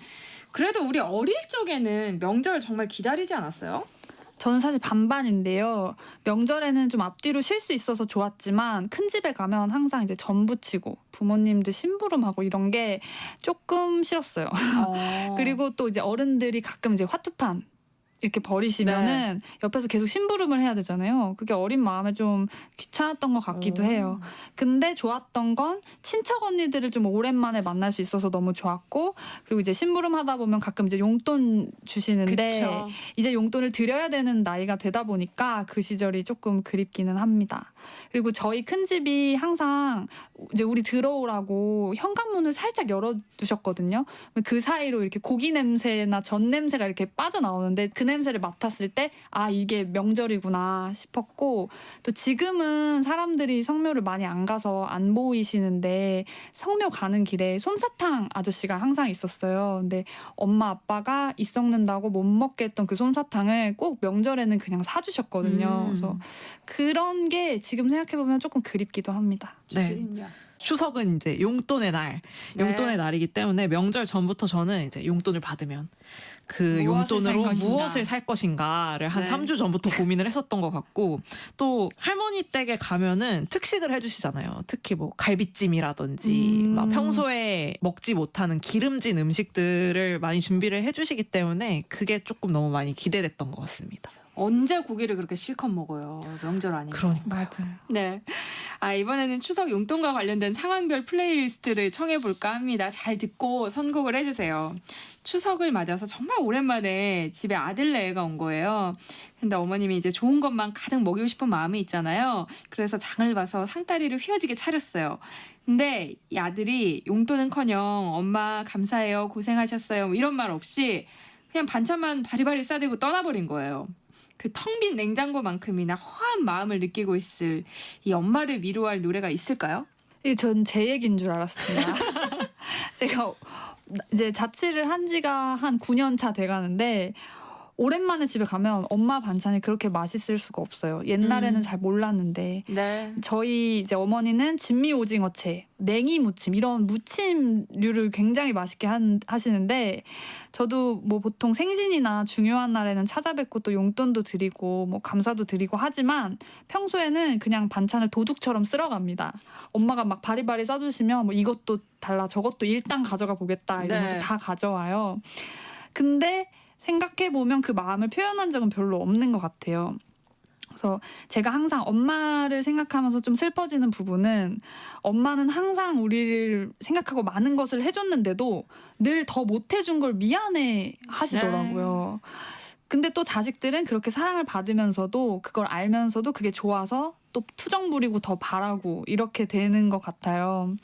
그래도 우리 어릴 적에는 명절 정말 기다리지 않았어요? 저는 사실 반반인데요. 명절에는 좀 앞뒤로 쉴 수 있어서 좋았지만 큰 집에 가면 항상 이제 전 부치고 부모님들 심부름하고 이런 게 조금 싫었어요. 그리고 또 이제 어른들이 가끔 이제 화투판 이렇게 버리시면은 옆에서 계속 심부름을 해야 되잖아요. 그게 어린 마음에 좀 귀찮았던 것 같기도 해요. 근데 좋았던 건 친척 언니들을 좀 오랜만에 만날 수 있어서 너무 좋았고 그리고 이제 심부름 하다 보면 가끔 이제 용돈 주시는데 그쵸. 이제 용돈을 드려야 되는 나이가 되다 보니까 그 시절이 조금 그립기는 합니다. 그리고 저희 큰 집이 항상 이제 우리 들어오라고 현관문을 살짝 열어두셨거든요. 그 사이로 이렇게 고기 냄새나 전 냄새가 이렇게 빠져나오는데 그 냄새를 맡았을 때 아 이게 명절이구나 싶었고 또 지금은 사람들이 성묘를 많이 안 가서 안 보이시는데 성묘 가는 길에 솜사탕 아저씨가 항상 있었어요. 근데 엄마 아빠가 이 썩는다고 못 먹게 했던 그 솜사탕을 꼭 명절에는 그냥 사주셨거든요. 그래서 그런 게 지금 생각해보면 조금 그립기도 합니다. 네. 추석은 이제 용돈의 날, 용돈의 날이기 때문에 명절 전부터 저는 이제 용돈을 받으면 그 용돈으로 무엇을 살 것인가를 한 3주 전부터 고민을 했었던 것 같고 또 할머니 댁에 가면은 특식을 해주시잖아요. 특히 뭐 갈비찜이라든지 막 평소에 먹지 못하는 기름진 음식들을 많이 준비를 해주시기 때문에 그게 조금 너무 많이 기대됐던 것 같습니다. 언제 고기를 그렇게 실컷 먹어요? 명절 아니면. 그러니까. 맞아요. 네. 이번에는 추석 용돈과 관련된 상황별 플레이리스트를 청해볼까 합니다. 잘 듣고 선곡을 해주세요. 추석을 맞아서 정말 오랜만에 집에 아들내가 온 거예요. 근데 어머님이 이제 좋은 것만 가득 먹이고 싶은 마음이 있잖아요. 그래서 장을 봐서 상다리를 휘어지게 차렸어요. 근데 이 아들이 용돈은커녕 엄마 감사해요, 고생하셨어요 뭐 이런 말 없이 그냥 반찬만 바리바리 싸들고 떠나버린 거예요. 그 텅 빈 냉장고만큼이나 허한 마음을 느끼고 있을 이 엄마를 위로할 노래가 있을까요? 전 제 얘기인 줄 알았습니다. 제가 이제 자취를 한 지가 한 9년 차 돼가는데 오랜만에 집에 가면 엄마 반찬이 그렇게 맛있을 수가 없어요. 옛날에는 잘 몰랐는데 네. 저희 이제 어머니는 진미 오징어채, 냉이 무침 이런 무침류를 굉장히 맛있게 하시는데 저도 뭐 보통 생신이나 중요한 날에는 찾아뵙고 또 용돈도 드리고 뭐 감사도 드리고 하지만 평소에는 그냥 반찬을 도둑처럼 쓸어갑니다. 엄마가 막 바리바리 싸주시면 뭐 이것도 달라 저것도 일단 가져가 보겠다 이러면서 네. 다 가져와요. 근데 생각해보면 그 마음을 표현한 적은 별로 없는 것 같아요. 그래서 제가 항상 엄마를 생각하면서 좀 슬퍼지는 부분은 엄마는 항상 우리를 생각하고 많은 것을 해줬는데도 늘 더 못해준 걸 미안해 하시더라고요. 근데 또 자식들은 그렇게 사랑을 받으면서도 그걸 알면서도 그게 좋아서 또 투정 부리고 더 바라고 이렇게 되는 것 같아요.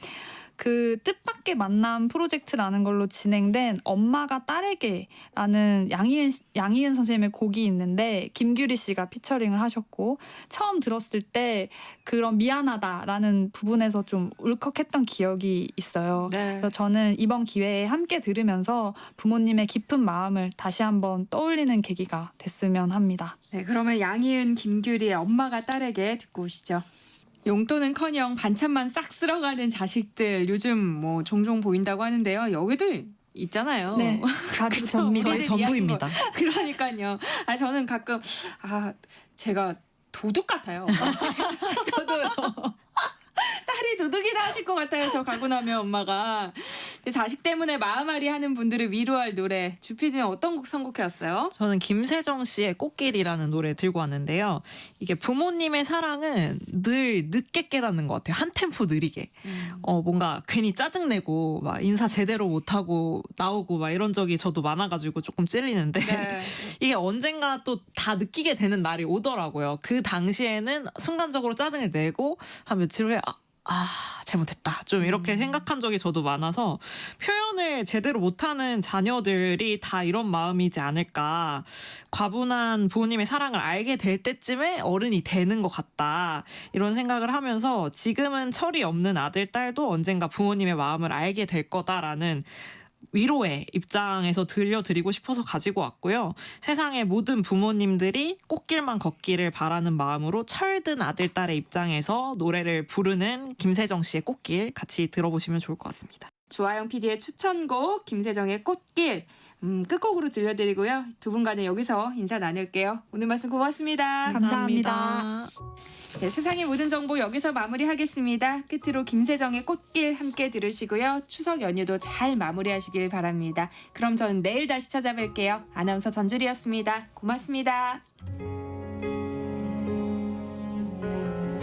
그 뜻밖의 만남 프로젝트라는 걸로 진행된 엄마가 딸에게라는 양희은 선생님의 곡이 있는데 김규리 씨가 피처링을 하셨고 처음 들었을 때 그런 미안하다라는 부분에서 좀 울컥했던 기억이 있어요. 네. 그래서 저는 이번 기회에 함께 들으면서 부모님의 깊은 마음을 다시 한번 떠올리는 계기가 됐으면 합니다. 네, 그러면 양희은, 김규리의 엄마가 딸에게 듣고 오시죠. 용돈은커녕 반찬만 싹 쓸어가는 자식들 요즘 뭐 종종 보인다고 하는데요. 여기도 있잖아요. 네, 가족 전미 저희 전부입니다. 그러니까요. 저는 가끔 제가 도둑 같아요. 저도요. 딸이 도둑이다 하실 것 같아요. 저 가고 나면 엄마가. 근데 자식 때문에 마음앓이 하는 분들을 위로할 노래 주피디는 어떤 곡 선곡해왔어요? 저는 김세정 씨의 꽃길이라는 노래 들고 왔는데요. 이게 부모님의 사랑은 늘 늦게 깨닫는 것 같아요. 한 템포 느리게. 뭔가 괜히 짜증내고 막 인사 제대로 못하고 나오고 막 이런 적이 저도 많아가지고 조금 찔리는데 네. 이게 언젠가 또 다 느끼게 되는 날이 오더라고요. 그 당시에는 순간적으로 짜증을 내고 한 며칠 후에 잘못했다. 좀 이렇게 생각한 적이 저도 많아서 표현을 제대로 못하는 자녀들이 다 이런 마음이지 않을까. 과분한 부모님의 사랑을 알게 될 때쯤에 어른이 되는 것 같다. 이런 생각을 하면서 지금은 철이 없는 아들, 딸도 언젠가 부모님의 마음을 알게 될 거다라는 위로의 입장에서 들려드리고 싶어서 가지고 왔고요. 세상의 모든 부모님들이 꽃길만 걷기를 바라는 마음으로 철든 아들, 딸의 입장에서 노래를 부르는 김세정 씨의 꽃길 같이 들어보시면 좋을 것 같습니다. 조아영 PD의 추천곡 김세정의 꽃길 끝곡으로 들려드리고요. 두 분간에 여기서 인사 나눌게요. 오늘 말씀 고맙습니다. 감사합니다. 네, 세상의 모든 정보 여기서 마무리하겠습니다. 끝으로 김세정의 꽃길 함께 들으시고요. 추석 연휴도 잘 마무리하시길 바랍니다. 그럼 저는 내일 다시 찾아뵐게요. 아나운서 전주리였습니다. 고맙습니다.